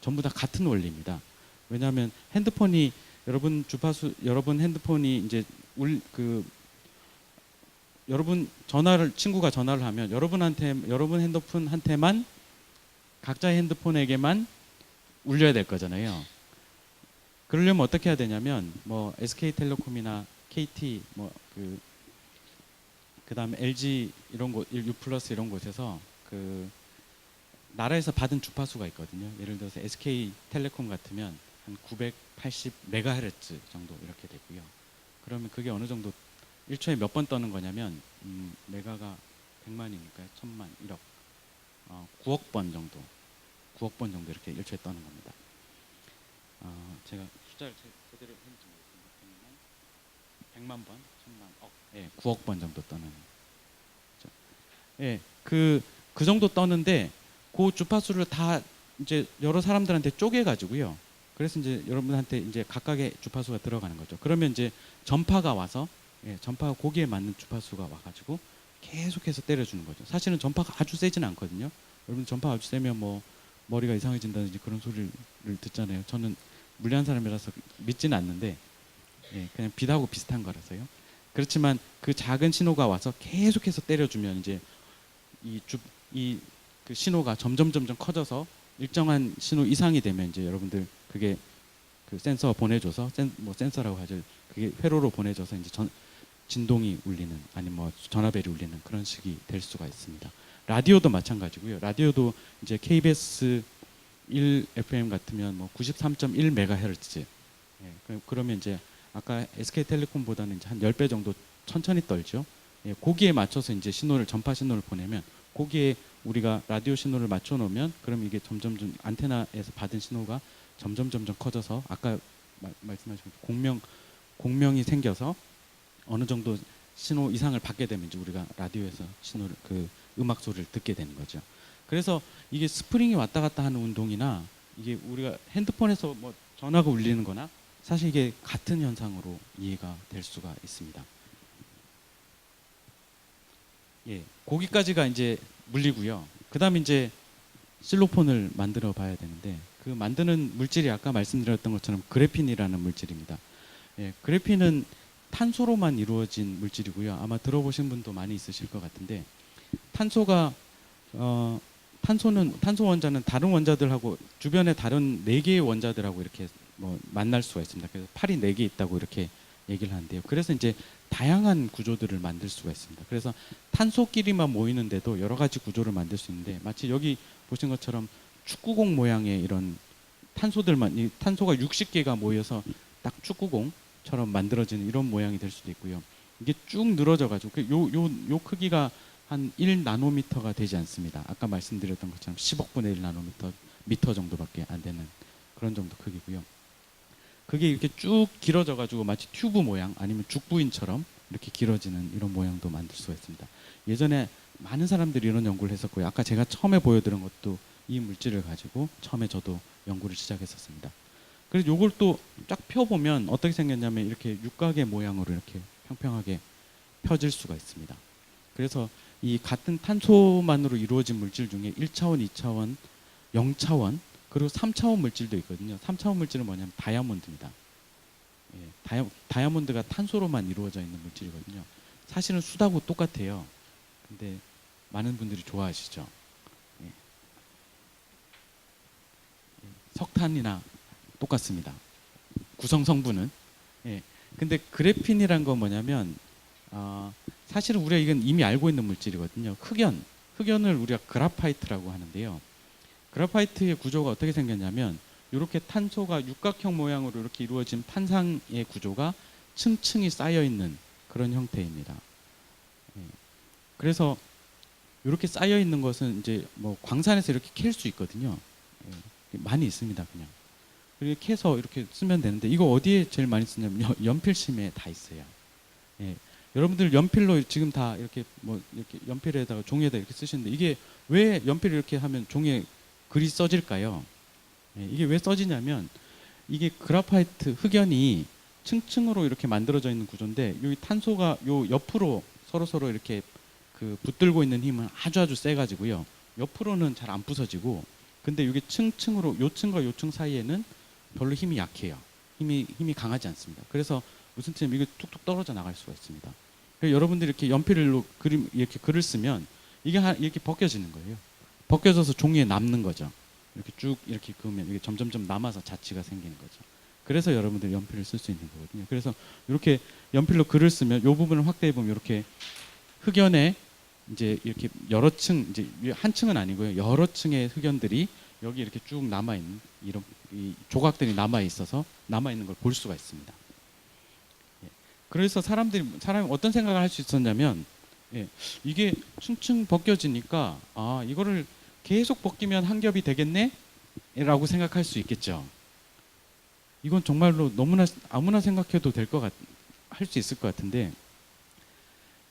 전부 다 같은 원리입니다. 왜냐하면 핸드폰이 여러분 핸드폰이 이제 여러분 친구가 전화를 하면 여러분 핸드폰한테만 각자의 핸드폰에게만 울려야 될 거잖아요. 그러려면 어떻게 해야 되냐면 뭐 SK텔레콤이나 KT 그다음에 LG 이런 곳, U+ 이런 곳에서 그 나라에서 받은 주파수가 있거든요. 예를 들어서 SK텔레콤 같으면 한 980MHz 정도 이렇게 되고요. 그러면 그게 어느 정도 1초에 몇 번 떠는 거냐면 메가가 100만이니까 1000만, 1억, 9억 번 정도 이렇게 1초에 떠는 겁니다. 제가 숫자를 제대로 했는지 모르겠습니다. 100만 번, 1000만, 억, 9억 번 정도 떠는. 그 정도 떠는데 그 주파수를 다 이제 여러 사람들한테 쪼개가지고요. 그래서 이제 여러분한테 이제 각각의 주파수가 들어가는 거죠. 그러면 이제 전파가 와서 전파가 거기에 맞는 주파수가 와가지고 계속해서 때려주는 거죠. 사실은 전파가 아주 세지는 않거든요. 여러분 전파가 아주 세면 뭐 머리가 이상해진다든지 그런 소리를 듣잖아요. 저는 물리한 사람이라서 믿지는 않는데 그냥 빛하고 비슷한 거라서요. 그렇지만 그 작은 신호가 와서 계속해서 때려주면 이제 그 신호가 점점 커져서 일정한 신호 이상이 되면 이제 여러분들 그게 그 센서가 보내줘서 센서라고 하죠. 그게 회로로 보내줘서 이제 진동이 울리는 아니면 뭐 전화벨이 울리는 그런 식이 될 수가 있습니다. 라디오도 마찬가지고요. 라디오도 이제 KBS 1 FM 같으면 뭐 93.1MHz. 그러면 이제 아까 SK텔레콤보다는 이제 한 10배 정도 천천히 떨죠. 예, 거기에 맞춰서 이제 신호를 전파 신호를 보내면 거기에 우리가 라디오 신호를 맞춰 놓으면 그럼 이게 점점 안테나에서 받은 신호가 점점 커져서 아까 말씀하신 공명이 생겨서 어느 정도 신호 이상을 받게 되면 이제 우리가 라디오에서 신호를 그 음악 소리를 듣게 되는 거죠. 그래서 이게 스프링이 왔다 갔다 하는 운동이나 이게 우리가 핸드폰에서 뭐 전화가 울리는 거나 사실 이게 같은 현상으로 이해가 될 수가 있습니다. 예, 거기까지가 이제 물리고요. 그다음 이제 실로폰을 만들어 봐야 되는데 그 만드는 물질이 아까 말씀드렸던 것처럼 그래핀이라는 물질입니다. 예, 그래핀은 탄소로만 이루어진 물질이고요. 아마 들어보신 분도 많이 있으실 것 같은데 탄소가 탄소 원자는 다른 원자들하고 주변에 다른 4개의 원자들하고 이렇게 뭐 만날 수가 있습니다. 그래서 팔이 4개 있다고 이렇게 얘기를 하는데요. 그래서 이제 다양한 구조들을 만들 수가 있습니다. 그래서 탄소끼리만 모이는데도 여러 가지 구조를 만들 수 있는데 마치 여기 보신 것처럼 축구공 모양의 이런 탄소들만 이 탄소가 60개가 모여서 딱 축구공처럼 만들어지는 이런 모양이 될 수도 있고요. 이게 쭉 늘어져 가지고 요 크기가 한 1나노미터가 되지 않습니다. 아까 말씀드렸던 것처럼 10억 분의 1 나노미터 미터 정도밖에 안 되는 그런 정도 크기고요. 그게 이렇게 쭉 길어져 가지고 마치 튜브 모양 아니면 죽부인처럼 이렇게 길어지는 이런 모양도 만들 수가 있습니다. 예전에 많은 사람들이 이런 연구를 했었고요. 아까 제가 처음에 보여드린 것도 이 물질을 가지고 처음에 저도 연구를 시작했었습니다. 그래서 요걸 또 쫙 펴보면 어떻게 생겼냐면 이렇게 육각의 모양으로 이렇게 평평하게 펴질 수가 있습니다. 그래서 이 같은 탄소만으로 이루어진 물질 중에 1차원, 2차원, 0차원 그리고 3차원 물질도 있거든요. 3차원 물질은 뭐냐면 다이아몬드입니다. 예, 다이아몬드가 탄소로만 이루어져 있는 물질이거든요. 사실은 수다고 똑같아요. 근데 많은 분들이 좋아하시죠. 예. 석탄이나 똑같습니다. 구성 성분은. 예. 근데 그래핀이란 건 뭐냐면 사실은 우리가 이건 이미 알고 있는 물질이거든요. 흑연을 우리가 그라파이트라고 하는데요. 그라파이트의 구조가 어떻게 생겼냐면 이렇게 탄소가 육각형 모양으로 이렇게 이루어진 판상의 구조가 층층이 쌓여 있는 그런 형태입니다. 예. 그래서 이렇게 쌓여 있는 것은 이제 뭐 광산에서 이렇게 캘 수 있거든요. 예. 많이 있습니다, 그냥. 그리고 캐서 이렇게 쓰면 되는데 이거 어디에 제일 많이 쓰냐면 연필심에 다 있어요. 예. 여러분들 연필로 지금 다 이렇게 뭐 이렇게 연필에다가 종이에다 이렇게 쓰시는데 이게 왜 연필을 이렇게 하면 종이에 글이 써질까요? 예, 이게 왜 써지냐면 이게 그라파이트 흑연이 층층으로 이렇게 만들어져 있는 구조인데 여기 탄소가 요 옆으로 서로 이렇게 그 붙들고 있는 힘은 아주 세 가지고요. 옆으로는 잘 안 부서지고 근데 이게 층층으로 요 층과 요 층 사이에는 별로 힘이 약해요. 힘이 강하지 않습니다. 그래서 무슨 뜻이냐면 이게 툭툭 떨어져 나갈 수가 있습니다. 그래서 여러분들이 이렇게 연필로 이렇게 글을 쓰면 이게 이렇게 벗겨지는 거예요. 벗겨져서 종이에 남는 거죠. 이렇게 쭉 이렇게 그으면 이게 점점 남아서 자취가 생기는 거죠. 그래서 여러분들이 연필을 쓸 수 있는 거거든요. 그래서 이렇게 연필로 글을 쓰면 이 부분을 확대해 보면 이렇게 흑연에 이제 이렇게 여러 층 이제 한 층은 아니고요. 여러 층의 흑연들이 여기 이렇게 쭉 남아 있는 이런 이 조각들이 남아 있어서 남아 있는 걸 볼 수가 있습니다. 예. 그래서 사람이 어떤 생각을 할 수 있었냐면 예, 이게 층층 벗겨지니까 이거를 계속 벗기면 한 겹이 되겠네? 라고 생각할 수 있겠죠. 이건 정말로 너무나 아무나 생각해도 할 수 있을 것 같은데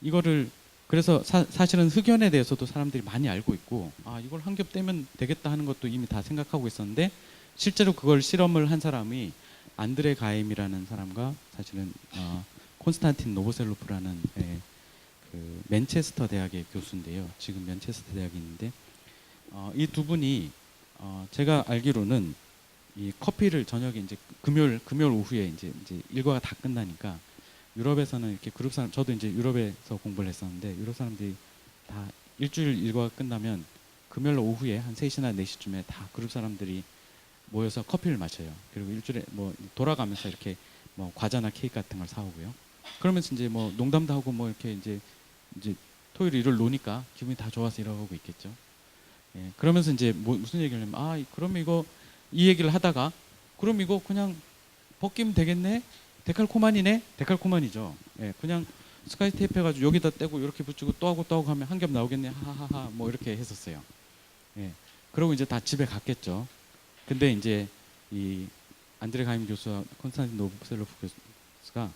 이거를 그래서 사실은 흑연에 대해서도 사람들이 많이 알고 있고 이걸 한 겹 떼면 되겠다 하는 것도 이미 다 생각하고 있었는데 실제로 그걸 실험을 한 사람이 안드레 가임이라는 사람과 사실은 콘스탄틴 노보셀로프라는 그 맨체스터 대학의 교수인데요. 지금 맨체스터 대학에 있는데 이 두 분이 제가 알기로는 이 커피를 저녁에 이제 금요일 오후에 이제 일과가 다 끝나니까 유럽에서는 이렇게 그룹 사람 저도 이제 유럽에서 공부를 했었는데 유럽 사람들이 다 일주일 일과가 끝나면 금요일 오후에 한 3시나 4시쯤에 다 그룹 사람들이 모여서 커피를 마셔요. 그리고 일주일에 뭐 돌아가면서 이렇게 뭐 과자나 케이크 같은 걸 사오고요. 그러면서 이제 뭐 농담도 하고 뭐 이렇게 이제 토요일 일요일 노니까 기분이 다 좋아서 이러고 있겠죠. 예, 그러면서 이제 무슨 얘기를 하냐면 그럼 이거 이 얘기를 하다가 그럼 이거 그냥 벗기면 되겠네? 데칼코마니네? 데칼코마니죠. 예, 그냥 스카치 테이프 해가지고 여기다 떼고 이렇게 붙이고 또 하고 하면 한 겹 나오겠네 하하하 뭐 이렇게 했었어요. 예. 그러고 이제 다 집에 갔겠죠. 근데 이제 이 안드레 가임 교수와 콘스탄틴 노브셀로프 교수가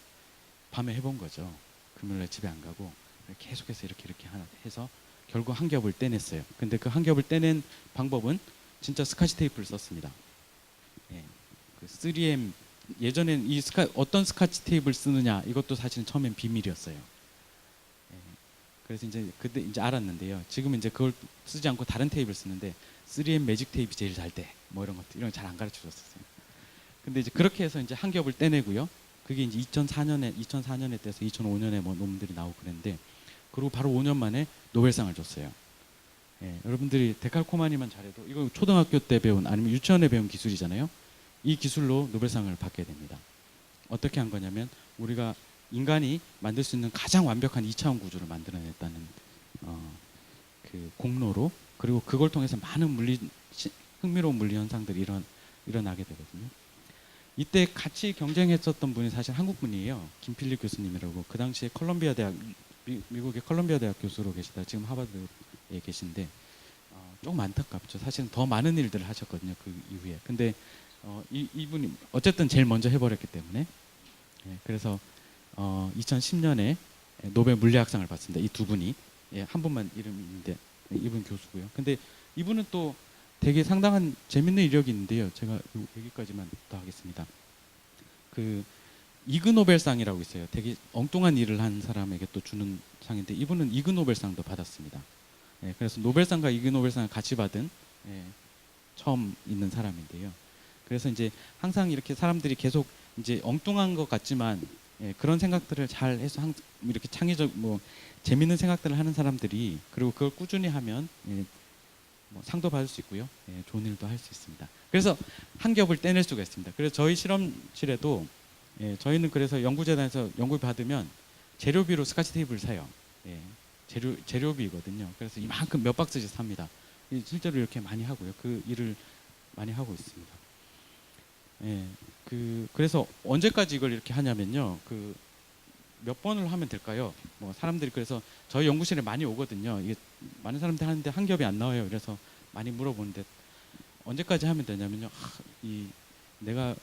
밤에 해본 거죠. 금요일날 집에 안 가고 계속해서 이렇게 하나 해서 결국 한 겹을 떼냈어요. 근데 그 한 겹을 떼낸 방법은 진짜 스카치 테이프를 썼습니다. 예. 그 3M 예전엔 어떤 스카치 테이프를 쓰느냐 이것도 사실은 처음엔 비밀이었어요. 예. 그래서 이제 그때 이제 알았는데요. 지금은 이제 그걸 쓰지 않고 다른 테이프를 쓰는데 3M 매직 테이프 제일 잘 돼. 뭐 이런 것들 이런 거 잘 안 가르쳐 줬었어요. 근데 이제 그렇게 해서 이제 한 겹을 떼내고요. 그게 이제 2004년에 떼서 2005년에 뭐 논문들이 나오고 그랬는데 그리고 바로 5년 만에 노벨상을 줬어요. 예, 여러분들이 데칼코마니만 잘해도 이거 초등학교 때 배운 아니면 유치원에 배운 기술이잖아요. 이 기술로 노벨상을 받게 됩니다. 어떻게 한 거냐면 우리가 인간이 만들 수 있는 가장 완벽한 2차원 구조를 만들어냈다는 그 공로로 그리고 그걸 통해서 많은 흥미로운 물리 현상들이 일어나게 되거든요. 이때 같이 경쟁했었던 분이 사실 한국 분이에요. 김필립 교수님이라고 그 당시에 미국의 컬럼비아 대학 교수로 계시다 지금 하버드에 계신데 조금 안타깝죠. 사실은 더 많은 일들을 하셨거든요. 그 이후에. 근데 이분이 어쨌든 제일 먼저 해버렸기 때문에 그래서 2010년에 노벨 물리학상을 받습니다. 이 두 분이 한 분만 이름이 있는데 이분 교수고요. 근데 이분은 또 되게 상당한 재밌는 이력이 있는데요. 제가 여기까지만 더 하겠습니다. 그 이그 노벨상이라고 있어요. 되게 엉뚱한 일을 한 사람에게 또 주는 상인데 이분은 이그 노벨상도 받았습니다. 그래서 노벨상과 이그 노벨상을 같이 받은 처음 있는 사람인데요. 그래서 이제 항상 이렇게 사람들이 계속 이제 엉뚱한 것 같지만 그런 생각들을 잘 해서 이렇게 창의적 뭐 재밌는 생각들을 하는 사람들이 그리고 그걸 꾸준히 하면 뭐 상도 받을 수 있고요. 좋은 일도 할 수 있습니다. 그래서 한 겹을 떼낼 수가 있습니다. 그래서 저희 실험실에도 저희는 그래서 연구재단에서 연구 받으면 재료비로 스카치 테이프를 사요. 재료비거든요. 그래서 이만큼 몇 박스씩 삽니다. 실제로 이렇게 많이 하고요. 그 일을 많이 하고 있습니다. 그래서 언제까지 이걸 이렇게 하냐면요. 몇 번을 하면 될까요? 뭐 사람들이 그래서 저희 연구실에 많이 오거든요. 이게 많은 사람들이 하는데 한 겹이 안 나와요. 그래서 많이 물어보는데 언제까지 하면 되냐면요. 내가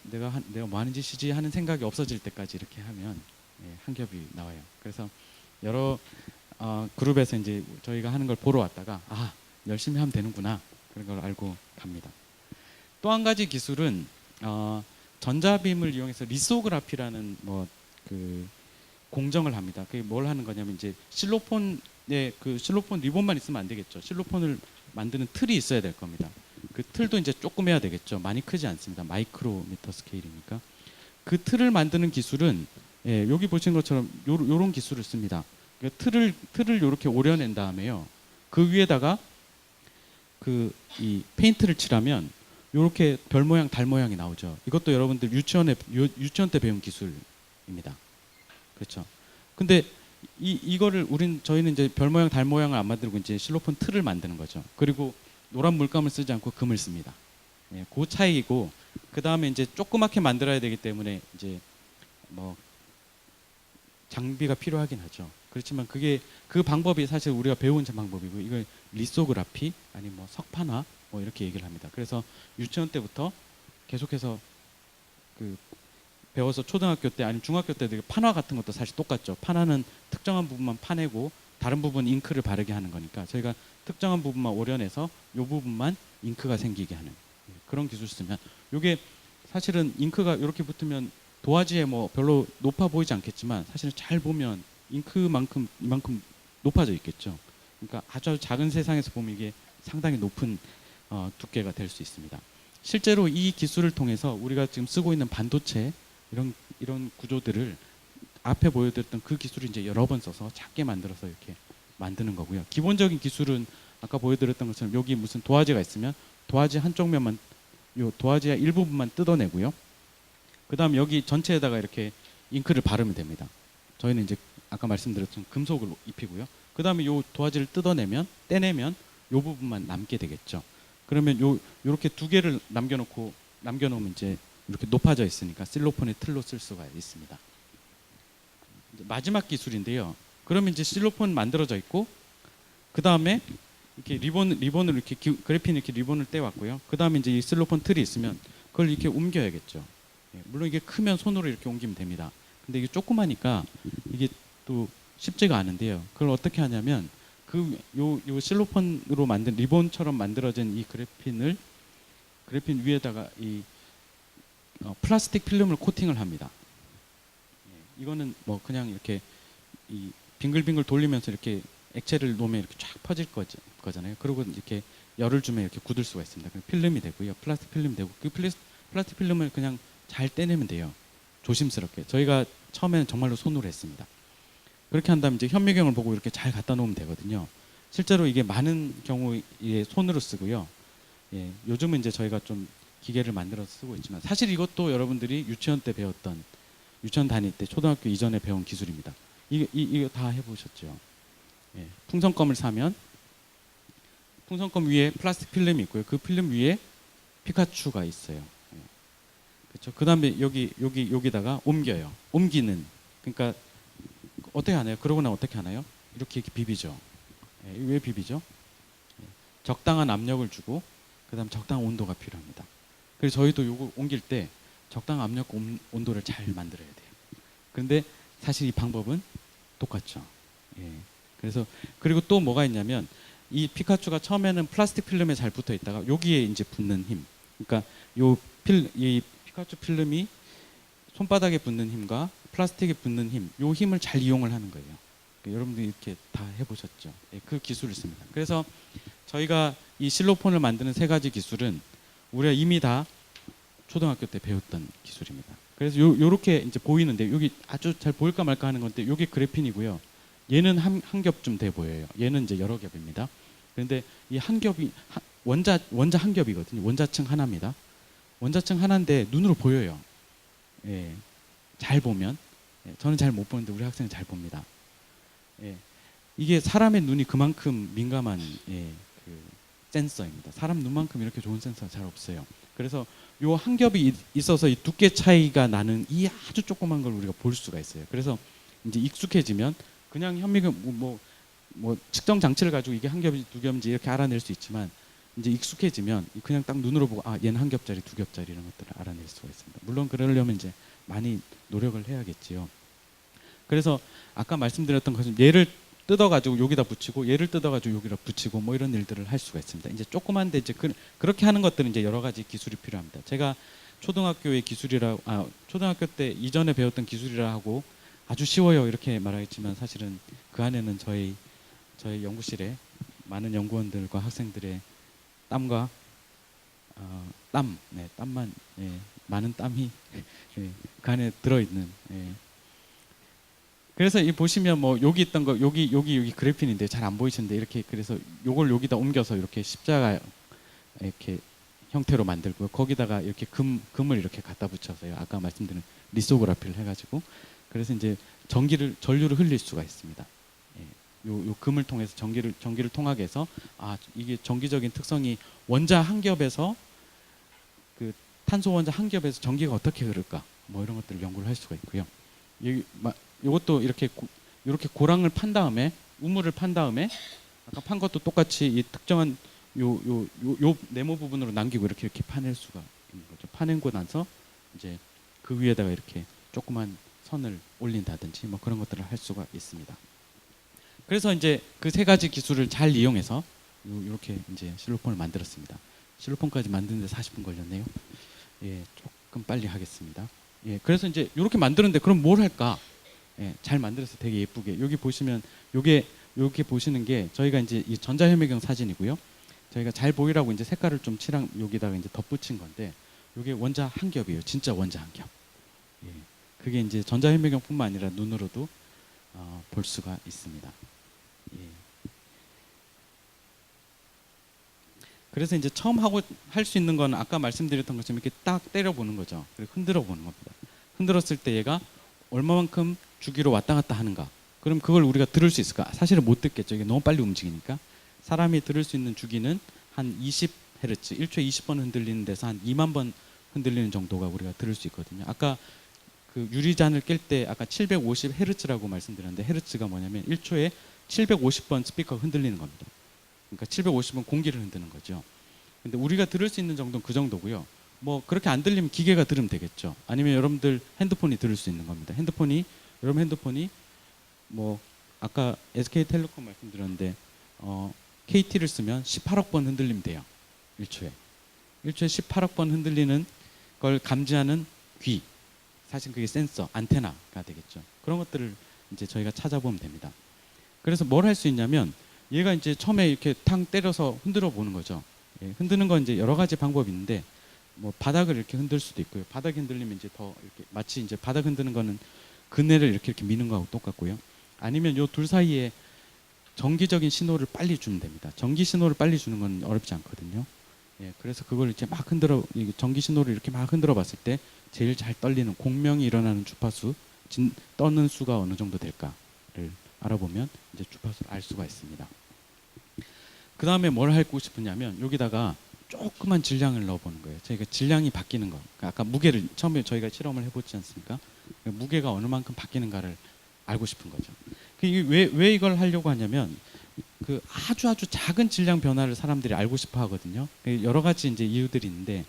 뭐 하는 짓이지 하는 생각이 없어질 때까지 이렇게 하면 한 겹이 나와요. 그래서 여러 그룹에서 이제 저희가 하는 걸 보러 왔다가 열심히 하면 되는구나 그런 걸 알고 갑니다. 또 한 가지 기술은 전자빔을 이용해서 리소그라피라는 공정을 합니다. 그게 뭘 하는 거냐면 이제 실로폰에 그 실로폰 리본만 있으면 안 되겠죠. 실로폰을 만드는 틀이 있어야 될 겁니다. 그 틀도 이제 조금 해야 되겠죠. 많이 크지 않습니다. 마이크로미터 스케일이니까. 그 틀을 만드는 기술은 여기 보시는 것처럼 요런 기술을 씁니다. 그러니까 틀을 요렇게 오려낸 다음에요. 그 위에다가 이 페인트를 칠하면 요렇게 별 모양, 달 모양이 나오죠. 이것도 여러분들 유치원 때 배운 기술입니다. 그렇죠. 근데 이거를 저희는 이제 별 모양, 달 모양을 안 만들고 이제 실로폰 틀을 만드는 거죠. 그리고 노란 물감을 쓰지 않고 금을 씁니다. 그 차이고 그 다음에 이제 조그맣게 만들어야 되기 때문에 이제 뭐 장비가 필요하긴 하죠. 그렇지만 그 방법이 사실 우리가 배운 방법이고 이걸 리소그라피 아니면 뭐 석판화 뭐 이렇게 얘기를 합니다. 그래서 유치원 때부터 계속해서 배워서 초등학교 때 아니면 중학교 때 판화 같은 것도 사실 똑같죠. 판화는 특정한 부분만 파내고 다른 부분 잉크를 바르게 하는 거니까 저희가 특정한 부분만 오려내서 이 부분만 잉크가 생기게 하는 그런 기술 쓰면 이게 사실은 잉크가 이렇게 붙으면 도화지에 뭐 별로 높아 보이지 않겠지만 사실은 잘 보면 잉크만큼 이만큼 높아져 있겠죠. 그러니까 아주 작은 세상에서 보면 이게 상당히 높은 두께가 될 수 있습니다. 실제로 이 기술을 통해서 우리가 지금 쓰고 있는 반도체 이런 구조들을 앞에 보여드렸던 그 기술을 이제 여러 번 써서 작게 만들어서 이렇게 만드는 거고요. 기본적인 기술은 아까 보여드렸던 것처럼 여기 무슨 도화지가 있으면 도화지 한쪽 면만 요 도화지의 일부분만 뜯어내고요. 그 다음 여기 전체에다가 이렇게 잉크를 바르면 됩니다. 저희는 이제 아까 말씀드렸던 금속을 입히고요. 그 다음에 요 도화지를 떼내면 요 부분만 남게 되겠죠. 그러면 요렇게 두 개를 남겨놓으면 이제 이렇게 높아져 있으니까 실로폰의 틀로 쓸 수가 있습니다. 이제 마지막 기술인데요. 그러면 이제 실로폰 만들어져 있고 그 다음에 이렇게 리본을 이렇게 그래핀 이렇게 리본을 떼왔고요. 그 다음에 이제 이 실로폰 틀이 있으면 그걸 이렇게 옮겨야겠죠. 예, 물론 이게 크면 손으로 이렇게 옮기면 됩니다. 근데 이게 조그마니까 이게 또 쉽지가 않은데요. 그걸 어떻게 하냐면 요 실로폰으로 만든 리본처럼 만들어진 이 그래핀 위에다가 이 플라스틱 필름을 코팅을 합니다. 예, 이거는 뭐 그냥 이렇게 이 빙글빙글 돌리면서 이렇게 액체를 놓으면 이렇게 쫙 퍼질 거잖아요. 그리고 이렇게 열을 주면 이렇게 굳을 수가 있습니다. 그럼 필름이 되고요. 플라스틱 필름이 되고 그 플라스틱 필름을 그냥 잘 떼내면 돼요. 조심스럽게. 저희가 처음에는 정말로 손으로 했습니다. 그렇게 한 다음에 이제 현미경을 보고 이렇게 잘 갖다 놓으면 되거든요. 실제로 이게 많은 경우에 손으로 쓰고요. 예, 요즘은 이제 저희가 좀 기계를 만들어서 쓰고 있지만 사실 이것도 여러분들이 유치원 때 배웠던 유치원 다닐 때 초등학교 이전에 배운 기술입니다. 이거 다 해보셨죠? 예, 풍선껌을 사면 풍선껌 위에 플라스틱 필름이 있고요. 그 필름 위에 피카츄가 있어요. 예, 그렇죠. 그 다음에 여기다가 옮겨요. 옮기는. 그러니까 어떻게 하나요? 그러고 나면 어떻게 하나요? 이렇게 비비죠. 예, 왜 비비죠? 예, 적당한 압력을 주고 그다음 적당한 온도가 필요합니다. 그래서 저희도 요거 옮길 때 적당한 압력 온도를 잘 만들어야 돼요. 그런데 사실 이 방법은 똑같죠. 예. 그래서 그리고 또 뭐가 있냐면 이 피카츄가 처음에는 플라스틱 필름에 잘 붙어 있다가 여기에 이제 붙는 힘. 그러니까 이 피카츄 필름이 손바닥에 붙는 힘과 플라스틱에 붙는 힘, 요 힘을 잘 이용을 하는 거예요. 그러니까 여러분들이 이렇게 다 해보셨죠. 예, 그 기술을 씁니다. 그래서 저희가 이 실로폰을 만드는 세 가지 기술은 우리가 이미 다 초등학교 때 배웠던 기술입니다. 그래서 요렇게 이제 보이는데 여기 아주 잘 보일까 말까 하는 건데 요게 그래핀이고요. 얘는 한 겹쯤 돼 보여요. 얘는 이제 여러 겹입니다. 그런데 이 한 겹이 원자 한 겹이거든요. 원자층 하나입니다. 원자층 하나인데 눈으로 보여요. 예, 잘 보면. 예, 저는 잘 못 보는데 우리 학생은 잘 봅니다. 예, 이게 사람의 눈이 그만큼 민감한 그 센서입니다. 사람 눈만큼 이렇게 좋은 센서가 잘 없어요. 그래서 요 한 겹이 있어서 이 두께 차이가 나는 이 아주 조그만 걸 우리가 볼 수가 있어요. 그래서 이제 익숙해지면 그냥 현미경 뭐 측정 장치를 가지고 이게 한 겹인지 두 겹인지 이렇게 알아낼 수 있지만 이제 익숙해지면 그냥 딱 눈으로 보고 아 얘는 한 겹짜리 두 겹짜리 이런 것들을 알아낼 수가 있습니다. 물론 그러려면 이제 많이 노력을 해야겠지요. 그래서 아까 말씀드렸던 것은 얘를 뜯어가지고 여기다 붙이고 얘를 뜯어가지고 여기다 붙이고 뭐 이런 일들을 할 수가 있습니다. 이제 조그만데 이제 그렇게 하는 것들은 이제 여러 가지 기술이 필요합니다. 제가 초등학교의 초등학교 때 이전에 배웠던 기술이라 하고 아주 쉬워요 이렇게 말하겠지만 사실은 그 안에는 저희 연구실에 많은 연구원들과 학생들의 땀과 땀만 많은 땀이 그 안에 들어있는. 그래서 이 보시면 뭐 여기 있던 거 여기 그래핀인데 잘 안 보이시는데 이렇게 그래서 요걸 여기다 옮겨서 이렇게 십자가 이렇게 형태로 만들고요. 거기다가 이렇게 금을 이렇게 갖다 붙여서요. 아까 말씀드린 리소그라피를 해가지고 그래서 이제 전류를 흘릴 수가 있습니다. 요 금을 통해서 전기를 통하게 해서 이게 전기적인 특성이 원자 한 겹에서 그 탄소 원자 한 겹에서 전기가 어떻게 흐를까 뭐 이런 것들을 연구를 할 수가 있고요. 이것도 이렇게 고랑을 판 다음에 우물을 판 다음에 아까 판 것도 똑같이 이 특정한 요 네모 부분으로 남기고 이렇게 파낼 수가 있는 거죠. 파내고 나서 이제 그 위에다가 이렇게 조그만 선을 올린다든지 뭐 그런 것들을 할 수가 있습니다. 그래서 이제 그 세 가지 기술을 잘 이용해서 이렇게 이제 실로폰을 만들었습니다. 실로폰까지 만드는데 40분 걸렸네요. 예, 조금 빨리 하겠습니다. 예, 그래서 이제 이렇게 만드는데 그럼 뭘 할까? 예, 잘 만들어서 되게 예쁘게 여기 보시면 요게 보시는 게 저희가 이제 이 전자현미경 사진이고요. 저희가 잘 보이라고 이제 색깔을 좀 칠한 여기다가 이제 덧붙인 건데 요게 원자 한 겹이에요. 진짜 원자 한 겹. 예, 그게 이제 전자현미경뿐만 아니라 눈으로도 볼 수가 있습니다. 예. 그래서 이제 처음 할 수 있는 건 아까 말씀드렸던 것처럼 이렇게 딱 때려 보는 거죠. 그리고 흔들어 보는 겁니다. 흔들었을 때 얘가 얼마만큼 주기로 왔다 갔다 하는가. 그럼 그걸 우리가 들을 수 있을까? 사실은 못 듣겠죠. 이게 너무 빨리 움직이니까. 사람이 들을 수 있는 주기는 한 20Hz, 1초에 20번 흔들리는 데서 한 2만 번 흔들리는 정도가 우리가 들을 수 있거든요. 아까 그 유리잔을 깰 때 아까 750Hz라고 말씀드렸는데 헤르츠가 뭐냐면 1초에 750번 스피커가 흔들리는 겁니다. 그러니까 750번 공기를 흔드는 거죠. 근데 우리가 들을 수 있는 정도는 그 정도고요. 뭐 그렇게 안 들리면 기계가 들으면 되겠죠. 아니면 여러분들 핸드폰이 들을 수 있는 겁니다. 여러분 핸드폰이 뭐 아까 SK텔레콤 말씀드렸는데 KT를 쓰면 18억 번 흔들리면 돼요. 1초에 18억 번 흔들리는 걸 감지하는 귀, 사실 그게 센서, 안테나가 되겠죠. 그런 것들을 이제 저희가 찾아보면 됩니다. 그래서 뭘 할 수 있냐면 얘가 이제 처음에 이렇게 탕 때려서 흔들어 보는 거죠. 예, 흔드는 건 이제 여러 가지 방법이 있는데 뭐 바닥을 이렇게 흔들 수도 있고요. 바닥 흔들리면 이제 더 이렇게 마치 이제 바닥 흔드는 거는 그네를 이렇게 미는 거하고 똑같고요. 아니면 요 둘 사이에 전기적인 신호를 빨리 주면 됩니다. 전기 신호를 빨리 주는 건 어렵지 않거든요. 예, 그래서 그걸 이렇게 막 전기 신호를 이렇게 막 흔들어 봤을 때 제일 잘 떨리는 공명이 일어나는 주파수, 떠는 수가 어느 정도 될까를 알아보면 이제 주파수를 알 수가 있습니다. 그 다음에 뭘 하고 싶으냐면 여기다가 조그만 질량을 넣어보는 거예요. 저희가 질량이 바뀌는 거. 그러니까 아까 무게를 처음에 저희가 실험을 해보지 않습니까? 무게가 어느 만큼 바뀌는가를 알고 싶은 거죠. 왜 이걸 하려고 하냐면 그 아주 작은 질량 변화를 사람들이 알고 싶어 하거든요. 여러 가지 이제 이유들이 있는데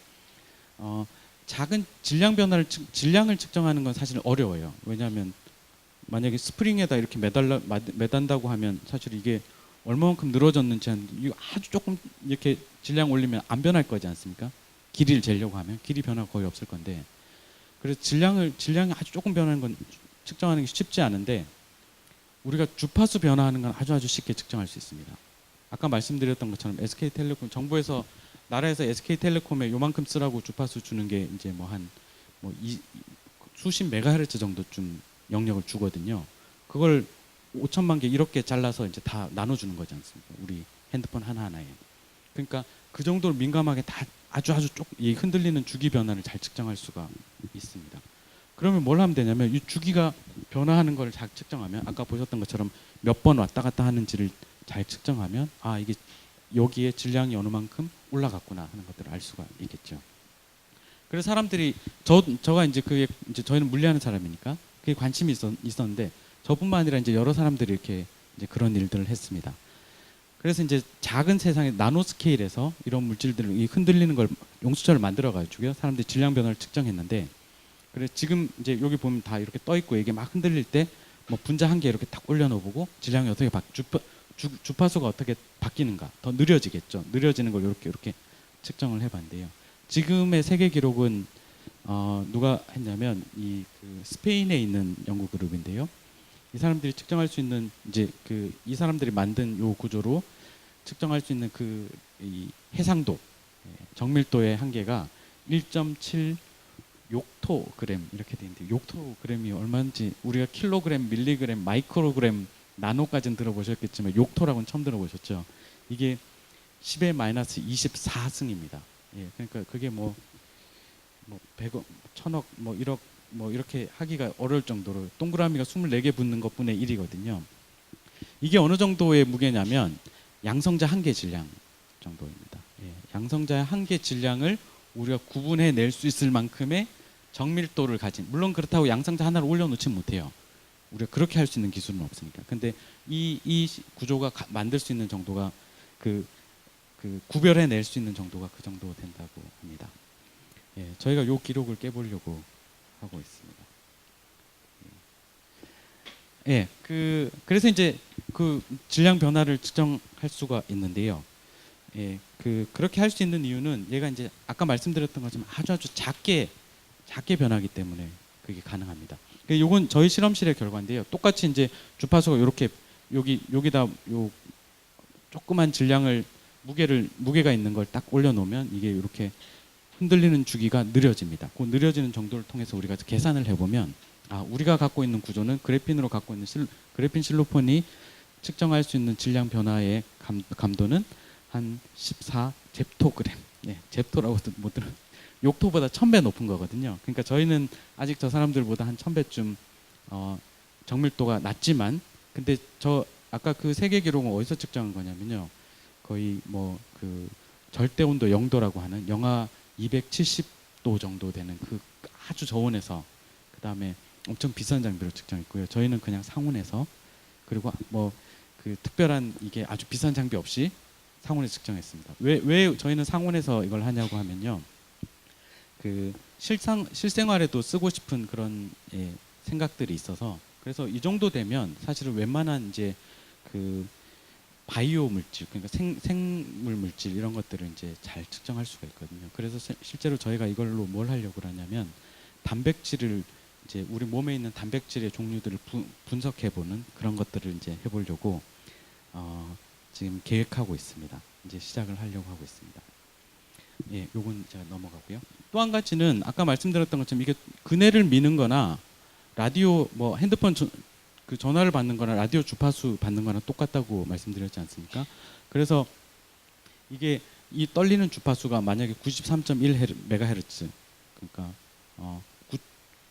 작은 질량을 측정하는 건 사실 어려워요. 왜냐하면 만약에 스프링에다 이렇게 매단다고 하면 사실 이게 얼마만큼 늘어졌는지 아주 조금 이렇게 질량 올리면 안 변할 거지 않습니까? 길이를 재려고 하면 길이 변화가 거의 없을 건데, 그래서 질량이 아주 조금 변하는 건 측정하는 게 쉽지 않은데 우리가 주파수 변화하는 건 아주 쉽게 측정할 수 있습니다. 아까 말씀드렸던 것처럼 SK텔레콤 정부에서 나라에서 SK텔레콤에 요만큼 쓰라고 주파수 주는 게 이제 수십 메가헤르츠 정도쯤 영역을 주거든요. 그걸 5천만 개 이렇게 잘라서 이제 다 나눠주는 거지 않습니까? 우리 핸드폰 하나하나에. 그러니까 그 정도로 민감하게 다 이 흔들리는 주기 변화를 잘 측정할 수가 있습니다. 그러면 뭘 하면 되냐면 이 주기가 변화하는 걸 잘 측정하면 아까 보셨던 것처럼 몇 번 왔다 갔다 하는지를 잘 측정하면 이게 여기에 질량이 어느 만큼 올라갔구나 하는 것들을 알 수가 있겠죠. 그래서 사람들이 저가 이제 그게 이제 저희는 물리하는 사람이니까 그게 관심이 있었는데 저뿐만 아니라 이제 여러 사람들이 이렇게 이제 그런 일들을 했습니다. 그래서 이제 작은 세상의 나노 스케일에서 이런 물질들을 이 흔들리는 걸 용수철을 만들어 가지고요 사람들이 질량 변화를 측정했는데, 그래서 지금 이제 여기 보면 다 이렇게 떠 있고 이게 막 흔들릴 때 뭐 분자 한 개 이렇게 딱 올려놓고 질량이 어떻게 주파수가 어떻게 바뀌는가 더 느려지겠죠. 느려지는 걸 이렇게 측정을 해봤는데요. 지금의 세계 기록은 누가 했냐면 그 스페인에 있는 연구 그룹인데요. 이 사람들이 측정할 수 있는 이제 이 사람들이 만든 요 구조로 측정할 수 있는 이 해상도 정밀도의 한계가 1.7 욕토그램 이렇게 돼 있는데 욕토그램이 얼마인지 우리가 킬로그램, 밀리그램, 마이크로그램, 나노까지는 들어보셨겠지만 욕토라고는 처음 들어보셨죠. 이게 10의 마이너스 24승입니다. 예, 그러니까 그게 뭐 100억, 1000억, 1억 이렇게 하기가 어려울 정도로 동그라미가 24개 붙는 것분의 1이거든요. 이게 어느 정도의 무게냐면 양성자 한 개 질량 정도입니다. 예, 양성자 한 개 질량을 우리가 구분해 낼 수 있을 만큼의 정밀도를 가진, 물론 그렇다고 양성자 하나를 올려놓지 못해요. 우리가 그렇게 할 수 있는 기술은 없으니까. 근데 이 구조가 만들 수 있는 정도가 구별해 낼 수 있는 정도가 그 정도 된다고 합니다. 예, 저희가 요 기록을 깨보려고 하고 있습니다. 예, 그래서 이제 그 질량 변화를 측정할 수가 있는데요. 예, 그렇게 할 수 있는 이유는 얘가 이제 아까 말씀드렸던 것처럼 아주 작게 변하기 때문에 그게 가능합니다. 요건 저희 실험실의 결과인데요. 똑같이 이제 주파수가 이렇게 여기다 요 조그만 질량을 무게가 있는 걸 딱 올려놓으면 이게 이렇게 흔들리는 주기가 느려집니다. 그 느려지는 정도를 통해서 우리가 계산을 해보면 우리가 갖고 있는 구조는 그래핀으로 갖고 있는 그래핀 실로폰이 측정할 수 있는 질량 변화의 감도는 한 14 잽토그램. 네, 잽토라고도 못 들어요. 욕토보다 1000배 높은 거거든요. 그러니까 저희는 아직 저 사람들보다 한 1000배쯤 정밀도가 낮지만, 근데 저 아까 그 세계 기록은 어디서 측정한 거냐면요. 거의 절대 온도 0도라고 하는 영하 270도 정도 되는 그 아주 저온에서 그다음에 엄청 비싼 장비로 측정했고요. 저희는 그냥 상온에서 그리고 뭐 그 특별한 이게 아주 비싼 장비 없이 상온에서 측정했습니다. 왜 저희는 상온에서 이걸 하냐고 하면요. 그 실생활에도 쓰고 싶은 그런 생각들이 있어서 그래서 이 정도 되면 사실은 웬만한 이제 그 바이오 물질 그러니까 생물 물질 이런 것들을 이제 잘 측정할 수가 있거든요. 그래서 실제로 저희가 이걸로 뭘 하려고 하냐면 단백질을 이제 우리 몸에 있는 단백질의 종류들을 분석해 보는 그런 것들을 이제 해보려고 지금 계획하고 있습니다. 이제 시작을 하려고 하고 있습니다. 예, 요건 제가 넘어가고요. 또 한 가지는 아까 말씀드렸던 것처럼 이게 그네를 미는 거나 라디오 뭐 핸드폰 그 전화를 받는 거나 라디오 주파수 받는 거나 똑같다고 말씀드렸지 않습니까? 그래서 이게 이 떨리는 주파수가 만약에 93.1MHz 그러니까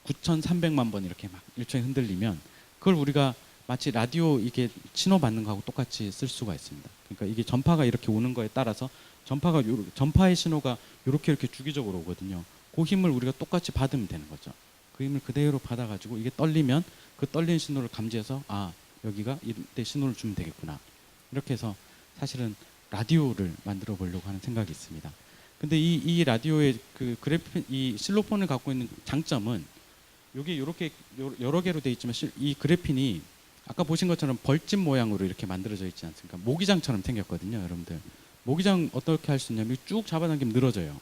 9,300만 번 이렇게 막 일정히 흔들리면 그걸 우리가 마치 라디오 이게 신호 받는 거하고 똑같이 쓸 수가 있습니다. 그러니까 이게 전파가 이렇게 오는 거에 따라서 전파의 신호가 이렇게 주기적으로 오거든요. 그 힘을 우리가 똑같이 받으면 되는 거죠. 그 힘을 그대로 받아가지고 이게 떨리면 그 떨리는 신호를 감지해서 여기가 이때 신호를 주면 되겠구나. 이렇게 해서 사실은 라디오를 만들어 보려고 하는 생각이 있습니다. 근데 이 라디오의 그 이 실로폰을 갖고 있는 장점은 여기 이렇게 여러 개로 되어 있지만 이 그래핀이 아까 보신 것처럼 벌집 모양으로 이렇게 만들어져 있지 않습니까? 모기장처럼 생겼거든요, 여러분들. 모기장 어떻게 할 수 있냐면 쭉 잡아당기면 늘어져요.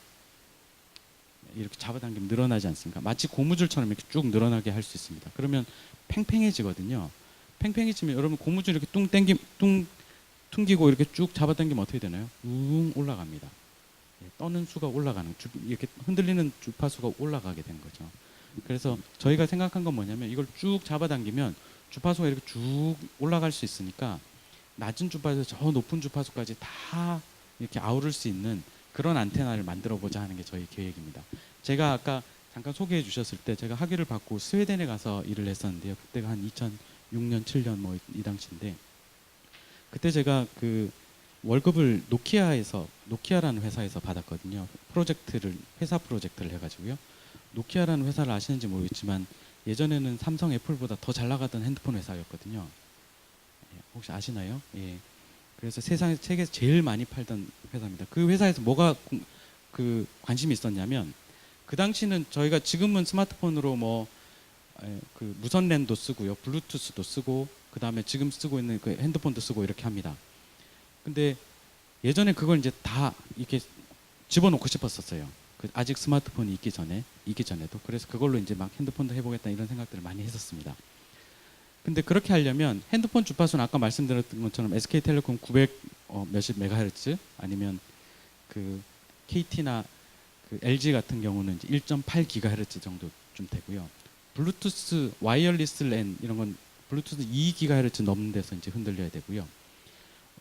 이렇게 잡아당기면 늘어나지 않습니까? 마치 고무줄처럼 이렇게 쭉 늘어나게 할 수 있습니다. 그러면 팽팽해지거든요. 팽팽해지면 여러분 고무줄 이렇게 뚱 튕기고 이렇게 쭉 잡아당기면 어떻게 되나요? 웅 올라갑니다. 떠는 수가 올라가는 이렇게 흔들리는 주파수가 올라가게 되는 거죠. 그래서 저희가 생각한 건 뭐냐면 이걸 쭉 잡아당기면 주파수가 이렇게 쭉 올라갈 수 있으니까 낮은 주파수에서 저 높은 주파수까지 다 이렇게 아우를 수 있는 그런 안테나를 만들어 보자 하는 게 저희 계획입니다. 제가 아까 잠깐 소개해 주셨을 때 제가 학위를 받고 스웨덴에 가서 일을 했었는데요. 그때가 한 2006년, 7년 뭐 이 당시인데 그때 제가 그 월급을 노키아라는 회사에서 받았거든요. 회사 프로젝트를 해가지고요. 노키아라는 회사를 아시는지 모르겠지만 예전에는 삼성, 애플보다 더 잘 나가던 핸드폰 회사였거든요. 혹시 아시나요? 예. 그래서 세계에서 제일 많이 팔던 회사입니다. 그 회사에서 뭐가 그 관심이 있었냐면 그 당시는 저희가 지금은 스마트폰으로 그 무선 랜도 쓰고요, 블루투스도 쓰고 그 다음에 지금 쓰고 있는 그 핸드폰도 쓰고 이렇게 합니다. 근데 예전에 그걸 이제 다 이렇게 집어넣고 싶었었어요. 아직 스마트폰이 있기 전에도. 그래서 그걸로 이제 막 핸드폰도 해보겠다 이런 생각들을 많이 했었습니다. 근데 그렇게 하려면 핸드폰 주파수는 아까 말씀드렸던 것처럼 SK텔레콤 900 몇십 메가헤르츠 아니면 그 KT나 그 LG 같은 경우는 이제 1.8 기가헤르츠 정도 좀 되고요. 블루투스 와이어리스 랜 이런 건 블루투스 2 기가헤르츠 넘는 데서 이제 흔들려야 되고요.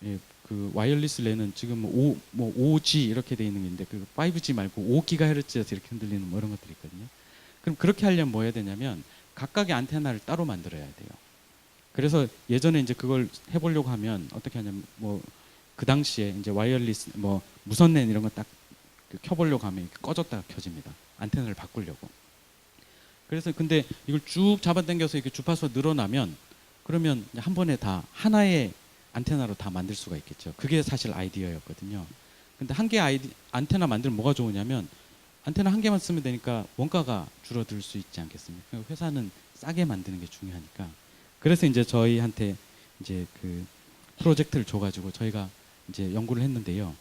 예, 그 와이어리스 랜은 지금 5G 이렇게 돼 있는 게 있는데 그 5G 말고 5GHz에서 이렇게 흔들리는 뭐 이런 것들이 있거든요. 그럼 그렇게 하려면 뭐 해야 되냐면 각각의 안테나를 따로 만들어야 돼요. 그래서 예전에 이제 그걸 해보려고 하면 어떻게 하냐면 그 당시에 이제 와이어리스 무선 랜 이런 거 딱 켜보려고 하면 꺼졌다가 켜집니다. 안테나를 바꾸려고. 그래서 근데 이걸 쭉 잡아당겨서 이렇게 주파수가 늘어나면 그러면 한 번에 다 하나의 안테나로 다 만들 수가 있겠죠. 그게 사실 아이디어였거든요. 근데 한 개 안테나 만들면 뭐가 좋으냐면 안테나 한 개만 쓰면 되니까 원가가 줄어들 수 있지 않겠습니까? 회사는 싸게 만드는 게 중요하니까. 그래서 이제 저희한테 이제 그 프로젝트를 줘가지고 저희가 이제 연구를 했는데요.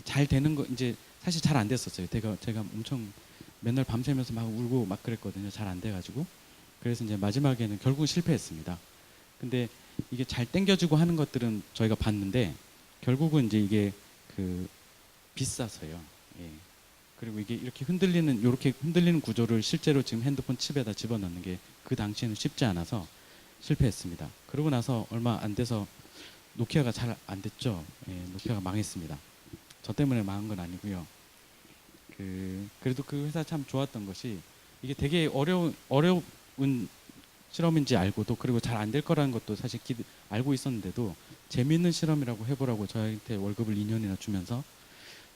잘 되는 거 이제 사실 잘 안 됐었어요. 제가 엄청 맨날 밤새면서 막 울고 막 그랬거든요. 잘 안 돼가지고. 그래서 이제 마지막에는 결국 실패했습니다. 근데 이게 잘 땡겨지고 하는 것들은 저희가 봤는데 결국은 이제 이게 그 비싸서요. 예. 그리고 이게 이렇게 흔들리는 구조를 실제로 지금 핸드폰 칩에다 집어넣는 게 그 당시에는 쉽지 않아서 실패했습니다. 그러고 나서 얼마 안 돼서 노키아가 잘 안 됐죠. 예, 노키아가 망했습니다. 저 때문에 망한 건 아니고요. 그래도 그 회사 참 좋았던 것이 이게 되게 어려운 실험인지 알고도 그리고 잘 안 될 거라는 것도 사실 알고 있었는데도 재미있는 실험이라고 해보라고 저한테 월급을 2년이나 주면서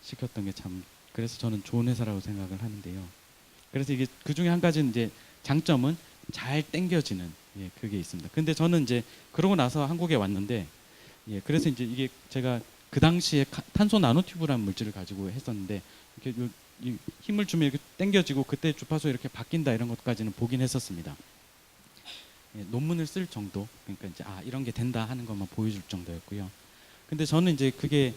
시켰던 게 참 그래서 저는 좋은 회사라고 생각을 하는데요. 그래서 이게 그 중에 한 가지는 이제 장점은 잘 당겨지는 그게 있습니다. 근데 저는 이제 그러고 나서 한국에 왔는데 그래서 이제 이게 제가 그 당시에 탄소 나노튜브라는 물질을 가지고 했었는데 이렇게 이 힘을 주면 이렇게 당겨지고 그때 주파수 이렇게 바뀐다 이런 것까지는 보긴 했었습니다. 논문을 쓸 정도, 그러니까 이제 이런 게 된다 하는 것만 보여줄 정도였고요. 근데 저는 이제 그게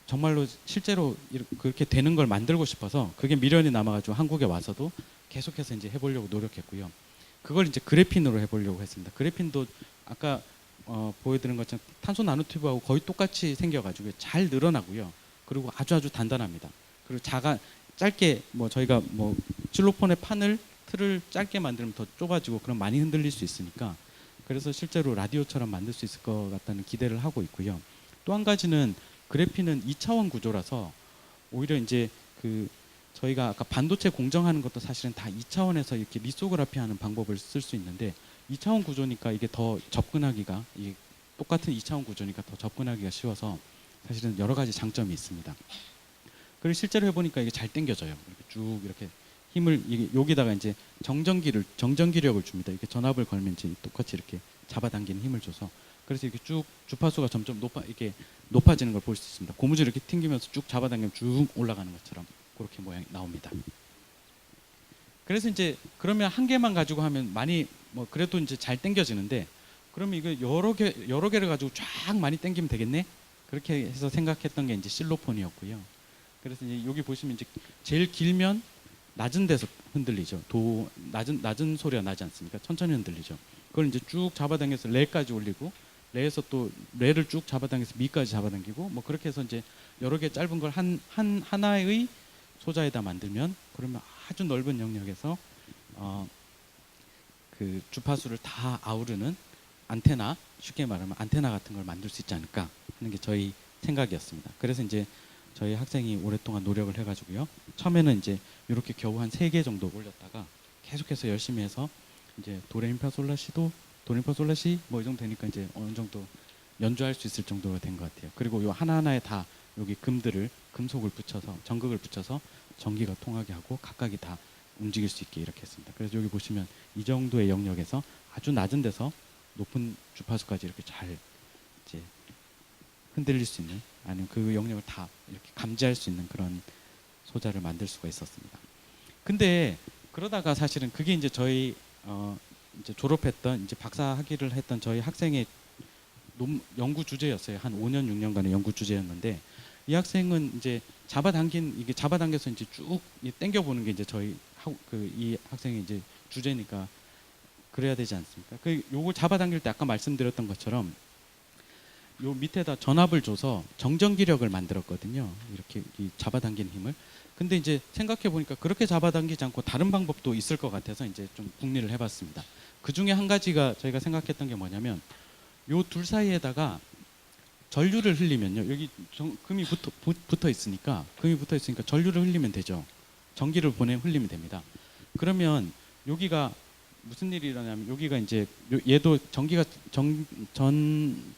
정말로 실제로 그렇게 되는 걸 만들고 싶어서 그게 미련이 남아가지고 한국에 와서도 계속해서 이제 해보려고 노력했고요. 그걸 이제 그래핀으로 해보려고 했습니다. 그래핀도 아까 보여드린 것처럼 탄소 나노튜브하고 거의 똑같이 생겨가지고 잘 늘어나고요. 그리고 아주 단단합니다. 그리고 짧게 저희가 실로폰의 틀을 짧게 만들면 더 좁아지고 그럼 많이 흔들릴 수 있으니까 그래서 실제로 라디오처럼 만들 수 있을 것 같다는 기대를 하고 있고요. 또 한 가지는 그래핀은 2차원 구조라서 오히려 이제 저희가 아까 반도체 공정하는 것도 사실은 다 2차원에서 이렇게 리소그라피 하는 방법을 쓸 수 있는데 2차원 구조니까 이게 더 접근하기가 똑같은 2차원 구조니까 더 접근하기가 쉬워서 사실은 여러 가지 장점이 있습니다. 그리고 실제로 해보니까 이게 잘 당겨져요. 이렇게 쭉 이렇게 힘을 여기다가 이제 정전기력을 줍니다. 이렇게 전압을 걸면 이제 똑같이 이렇게 잡아당기는 힘을 줘서 그래서 이렇게 쭉 주파수가 점점 이렇게 높아지는 걸 볼 수 있습니다. 고무줄 이렇게 튕기면서 쭉 잡아당기면 쭉 올라가는 것처럼 그렇게 모양이 나옵니다. 그래서 이제 그러면 한 개만 가지고 하면 많이 그래도 이제 잘 당겨지는데 그러면 이거 여러 개를 가지고 쫙 많이 당기면 되겠네? 그렇게 해서 생각했던 게 이제 실로폰이었고요. 그래서 이제 여기 보시면 이제 제일 길면 낮은 데서 흔들리죠. 낮은 소리가 나지 않습니까? 천천히 흔들리죠. 그걸 이제 쭉 잡아당겨서 레까지 올리고 레에서 또 레를 쭉 잡아당겨서 미까지 잡아당기고 그렇게 해서 이제 여러 개 짧은 걸 하나의 소자에다 만들면 그러면 아주 넓은 영역에서 그 주파수를 다 아우르는 안테나, 쉽게 말하면 안테나 같은 걸 만들 수 있지 않을까 하는 게 저희 생각이었습니다. 그래서 이제 저희 학생이 오랫동안 노력을 해가지고요. 처음에는 이제 이렇게 겨우 한 3개 정도 올렸다가 계속해서 열심히 해서 이제 도레미파솔라시도 도레미파솔라시 이 정도 되니까 이제 어느 정도 연주할 수 있을 정도가 된 것 같아요. 그리고 요 하나하나에 다 여기 금속을 붙여서 전극을 붙여서 전기가 통하게 하고 각각이 다 움직일 수 있게 이렇게 했습니다. 그래서 여기 보시면 이 정도의 영역에서 아주 낮은 데서 높은 주파수까지 이렇게 잘 이제 흔들릴 수 있는 아니면 그 영역을 다 이렇게 감지할 수 있는 그런 소자를 만들 수가 있었습니다. 근데 그러다가 사실은 그게 이제 저희 이제 졸업했던 이제 박사 학위를 했던 저희 학생의 연구 주제였어요. 한 5년 6년간의 연구 주제였는데 이 학생은 이제 잡아당겨서 이제 쭉 당겨 보는 게 이제 저희 이 학생의 이제 주제니까 그래야 되지 않습니까? 요걸 잡아당길 때 아까 말씀드렸던 것처럼 요 밑에다 전압을 줘서 정전기력을 만들었거든요. 이렇게 이 잡아당기는 힘을. 근데 이제 생각해 보니까 그렇게 잡아당기지 않고 다른 방법도 있을 것 같아서 이제 좀 궁리를 해봤습니다. 그 중에 한 가지가 저희가 생각했던 게 뭐냐면 요 둘 사이에다가 전류를 흘리면요. 여기 금이 붙어 있으니까 전류를 흘리면 되죠. 전기를 흘리면 됩니다. 그러면 여기가 무슨 일이 일어나냐면 여기가 이제 얘도 전기가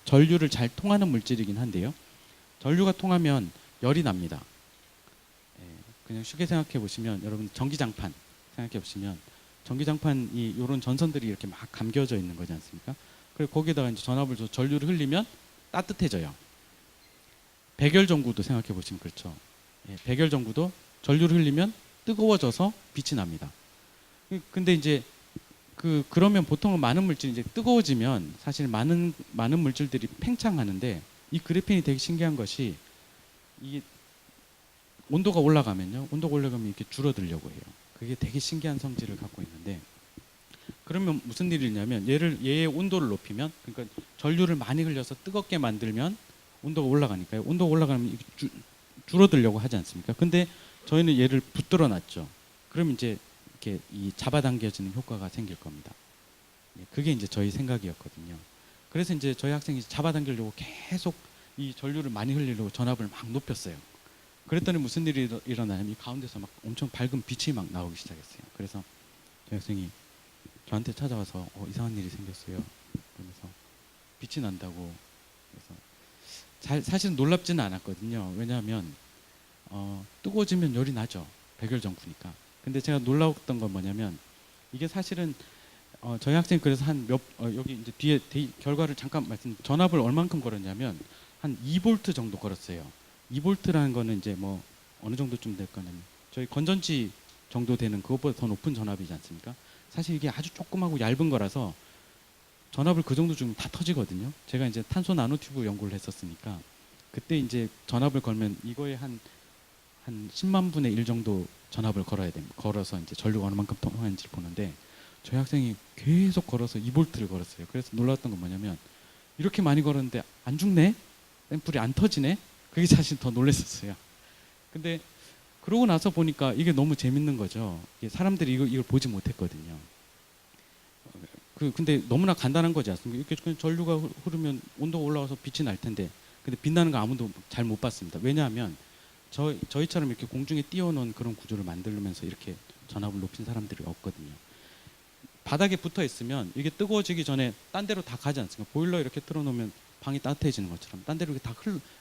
전류를 잘 통하는 물질이긴 한데요. 전류가 통하면 열이 납니다. 그냥 쉽게 생각해 보시면 여러분 전기장판 생각해 보시면 전기장판이 이런 전선들이 이렇게 막 감겨져 있는 거지 않습니까? 그리고 거기에다가 이제 전압을 줘서 전류를 흘리면 따뜻해져요. 백열전구도 생각해 보시면 그렇죠. 백열전구도 전류를 흘리면 뜨거워져서 빛이 납니다. 근데 이제 그러면 보통은 많은 물질이 이제 뜨거워지면 사실 많은 물질들이 팽창하는데 이 그래핀이 되게 신기한 것이 이게 온도가 올라가면 이렇게 줄어들려고 해요. 그게 되게 신기한 성질을 갖고 있는데 그러면 무슨 일이 있냐면 얘의 온도를 높이면 그러니까 전류를 많이 흘려서 뜨겁게 만들면 온도가 올라가니까요. 온도가 올라가면 이게 줄어들려고 하지 않습니까? 근데 저희는 얘를 붙들어 놨죠. 그럼 이제 이렇게 이 잡아당겨지는 효과가 생길 겁니다. 그게 이제 저희 생각이었거든요. 그래서 이제 저희 학생이 잡아당기려고 계속 이 전류를 많이 흘리려고 전압을 막 높였어요. 그랬더니 무슨 일이 일어나냐면 이 가운데서 막 엄청 밝은 빛이 막 나오기 시작했어요. 그래서 저희 학생이 저한테 찾아와서 이상한 일이 생겼어요. 그러면서 빛이 난다고. 그래서 사실은 놀랍지는 않았거든요. 왜냐하면 뜨거워지면 열이 나죠. 백열전구니까. 근데 제가 놀라웠던 건 뭐냐면 이게 사실은 저희 학생 그래서 여기 이제 뒤에 결과를 잠깐 전압을 얼만큼 걸었냐면 한 2볼트 정도 걸었어요. 2볼트라는 거는 이제 뭐 어느 정도쯤 될 거냐면 저희 건전지 정도 되는 그것보다 더 높은 전압이지 않습니까? 사실 이게 아주 조그마고 얇은 거라서 전압을 그 정도 주면 다 터지거든요. 제가 이제 탄소 나노튜브 연구를 했었으니까 그때 이제 전압을 걸면 이거에 한 10만 분의 1 정도 전압을 걸어야 됩니다. 걸어서 이제 전류가 어느 만큼 통하는지를 보는데 저희 학생이 계속 걸어서 2볼트를 걸었어요. 그래서 놀랐던 건 뭐냐면 이렇게 많이 걸었는데 안 죽네? 샘플이 안 터지네? 그게 사실 더 놀랐었어요. 근데 그러고 나서 보니까 이게 너무 재밌는 거죠. 이게 사람들이 이걸 보지 못했거든요. 근데 너무나 간단한 거지 않습니까? 이렇게 그냥 전류가 흐르면 온도가 올라와서 빛이 날 텐데 근데 빛나는 거 아무도 잘 못 봤습니다. 왜냐하면 저희처럼 이렇게 공중에 띄워놓은 그런 구조를 만들면서 이렇게 전압을 높인 사람들이 없거든요. 바닥에 붙어 있으면 이게 뜨거워지기 전에 딴 데로 다 가지 않습니까? 보일러 이렇게 틀어놓으면 방이 따뜻해지는 것처럼 딴 데로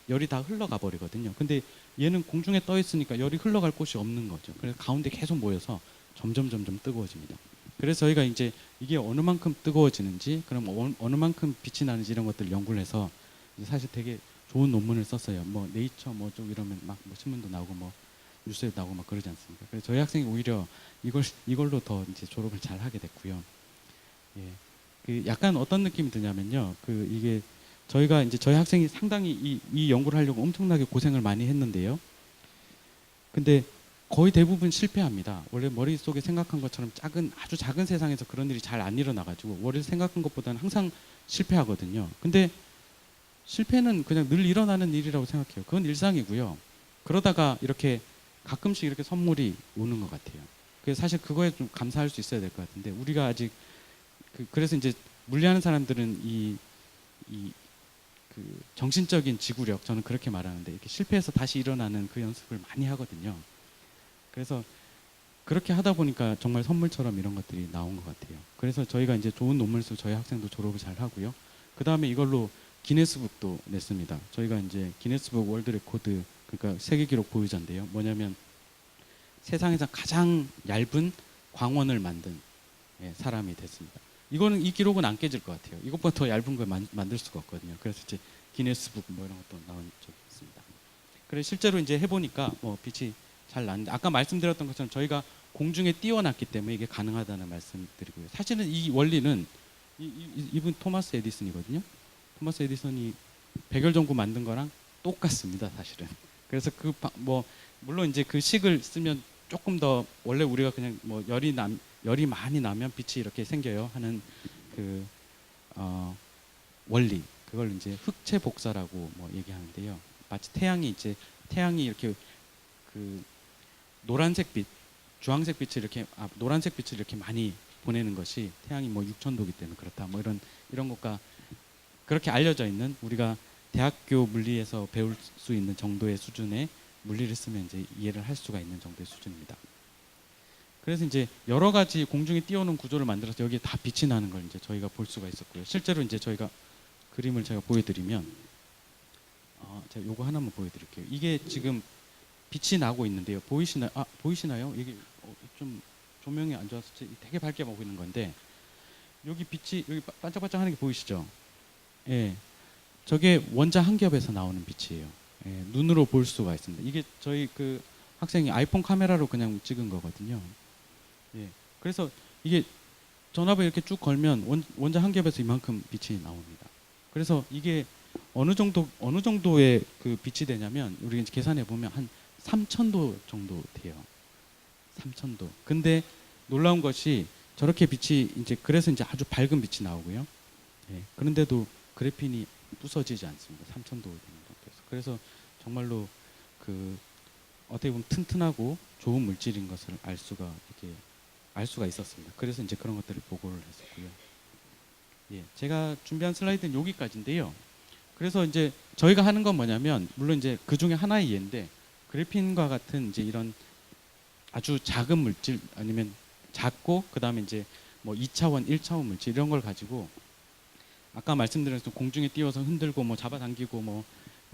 열이 다 흘러가 버리거든요. 근데 얘는 공중에 떠 있으니까 열이 흘러갈 곳이 없는 거죠. 그래서 가운데 계속 모여서 점점 뜨거워집니다. 그래서 저희가 이제 이게 어느 만큼 뜨거워지는지, 그럼 어느 만큼 빛이 나는지 이런 것들 연구를 해서 사실 되게 좋은 논문을 썼어요. 뭐 네이처 뭐 좀 이러면 막 뭐 신문도 나오고 뭐 뉴스에 나오고 막 그러지 않습니까? 그래서 저희 학생이 오히려 이걸로 더 이제 졸업을 잘 하게 됐고요. 예. 그 약간 어떤 느낌이 드냐면요. 이게 저희가 이제 저희 학생이 상당히 이 연구를 하려고 엄청나게 고생을 많이 했는데요. 근데 거의 대부분 실패합니다. 원래 머릿속에 생각한 것처럼 아주 작은 세상에서 그런 일이 잘 안 일어나가지고 원래 생각한 것보다는 항상 실패하거든요. 근데 실패는 그냥 늘 일어나는 일이라고 생각해요. 그건 일상이고요. 그러다가 이렇게 가끔씩 이렇게 선물이 오는 것 같아요. 그래서 사실 그거에 좀 감사할 수 있어야 될 것 같은데 우리가 아직 그래서 이제 물리하는 사람들은 그 정신적인 지구력, 저는 그렇게 말하는데 이렇게 실패해서 다시 일어나는 그 연습을 많이 하거든요. 그래서 그렇게 하다 보니까 정말 선물처럼 이런 것들이 나온 것 같아요. 그래서 저희가 이제 좋은 논문을 써서 저희 학생도 졸업을 잘 하고요. 그 다음에 이걸로 기네스북도 냈습니다. 저희가 이제 기네스북 월드 레코드, 그러니까 세계 기록 보유자인데요. 뭐냐면 세상에서 가장 얇은 광원을 만든 사람이 됐습니다. 이 기록은 안 깨질 것 같아요. 이것보다 더 얇은 걸 만들 수가 없거든요. 그래서 이제 기네스북 뭐 이런 것도 나온 적이 있습니다. 그래서 실제로 이제 해보니까 뭐 빛이 잘 나는데 아까 말씀드렸던 것처럼 저희가 공중에 띄워놨기 때문에 이게 가능하다는 말씀드리고요. 사실은 이 원리는 이분 토마스 에디슨이거든요. 토마스 에디슨이 백열전구 만든 거랑 똑같습니다, 사실은. 그래서 물론 이제 그 식을 쓰면 조금 더 원래 우리가 그냥 뭐 열이 많이 나면 빛이 이렇게 생겨요 하는 그 원리, 그걸 이제 흑체 복사라고 뭐 얘기하는데요. 마치 태양이 이렇게 그 노란색 빛, 주황색 빛을 노란색 빛을 이렇게 많이 보내는 것이 태양이 뭐 6,000도기 때문에 그렇다. 뭐 이런 것과 그렇게 알려져 있는, 우리가 대학교 물리에서 배울 수 있는 정도의 수준의 물리를 쓰면 이제 이해를 할 수가 있는 정도의 수준입니다. 그래서 이제 여러 가지 공중에 띄워놓은 구조를 만들어서 여기에 다 빛이 나는 걸 이제 저희가 볼 수가 있었고요. 실제로 이제 저희가 그림을 제가 보여드리면, 제가 요거 하나만 보여드릴게요. 이게 지금 빛이 나고 있는데요. 보이시나요? 이게 좀 조명이 안 좋아서 되게 밝게 보고 있는 건데, 여기 빛이 여기 반짝반짝하는 게 보이시죠? 예, 저게 원자 한 겹에서 나오는 빛이에요. 예, 눈으로 볼 수가 있습니다. 이게 저희 그 학생이 아이폰 카메라로 그냥 찍은 거거든요. 예, 그래서 이게 전압을 이렇게 쭉 걸면 원자 한 겹에서 이만큼 빛이 나옵니다. 그래서 이게 어느 정도의 그 빛이 되냐면 우리 이제 계산해 보면 한 3,000도 정도 돼요. 3,000도. 근데 놀라운 것이 저렇게 빛이 그래서 이제 아주 밝은 빛이 나오고요. 예, 그런데도 그래핀이 부서지지 않습니다. 3,000도 되는 정도에서. 그래서 정말로 어떻게 보면 튼튼하고 좋은 물질인 것을 알 수가 있었습니다. 그래서 이제 그런 것들을 보고를 했었고요. 예, 제가 준비한 슬라이드는 여기까지인데요. 그래서 이제 저희가 하는 건 뭐냐면, 물론 이제 그 중에 하나의 예인데, 그래핀과 같은 이제 이런 아주 작은 물질, 아니면 작고 그다음에 이제 뭐 2차원, 1차원 물질 이런 걸 가지고 아까 말씀드린 공중에 띄워서 흔들고 뭐 잡아당기고 뭐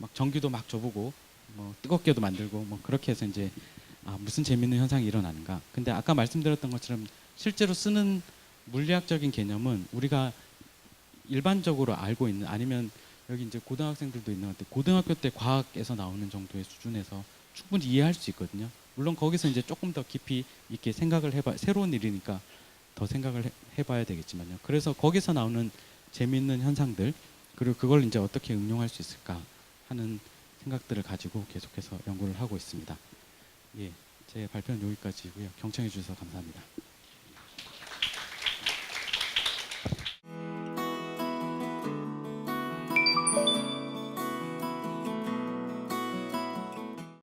막 전기도 막 줘보고 뭐 뜨겁게도 만들고 뭐 그렇게 해서 이제 무슨 재밌는 현상이 일어나는가. 근데 아까 말씀드렸던 것처럼 실제로 쓰는 물리학적인 개념은 우리가 일반적으로 알고 있는 아니면 여기 이제 고등학생들도 있는 것 같아요. 고등학교 때 과학에서 나오는 정도의 수준에서 충분히 이해할 수 있거든요. 물론 거기서 이제 조금 더 깊이 있게 생각을 해봐 새로운 일이니까 더 생각을 해봐야 되겠지만요. 그래서 거기서 나오는 재미있는 현상들 그리고 그걸 이제 어떻게 응용할 수 있을까 하는 생각들을 가지고 계속해서 연구를 하고 있습니다. 예, 제 발표는 여기까지고요. 경청해 주셔서 감사합니다.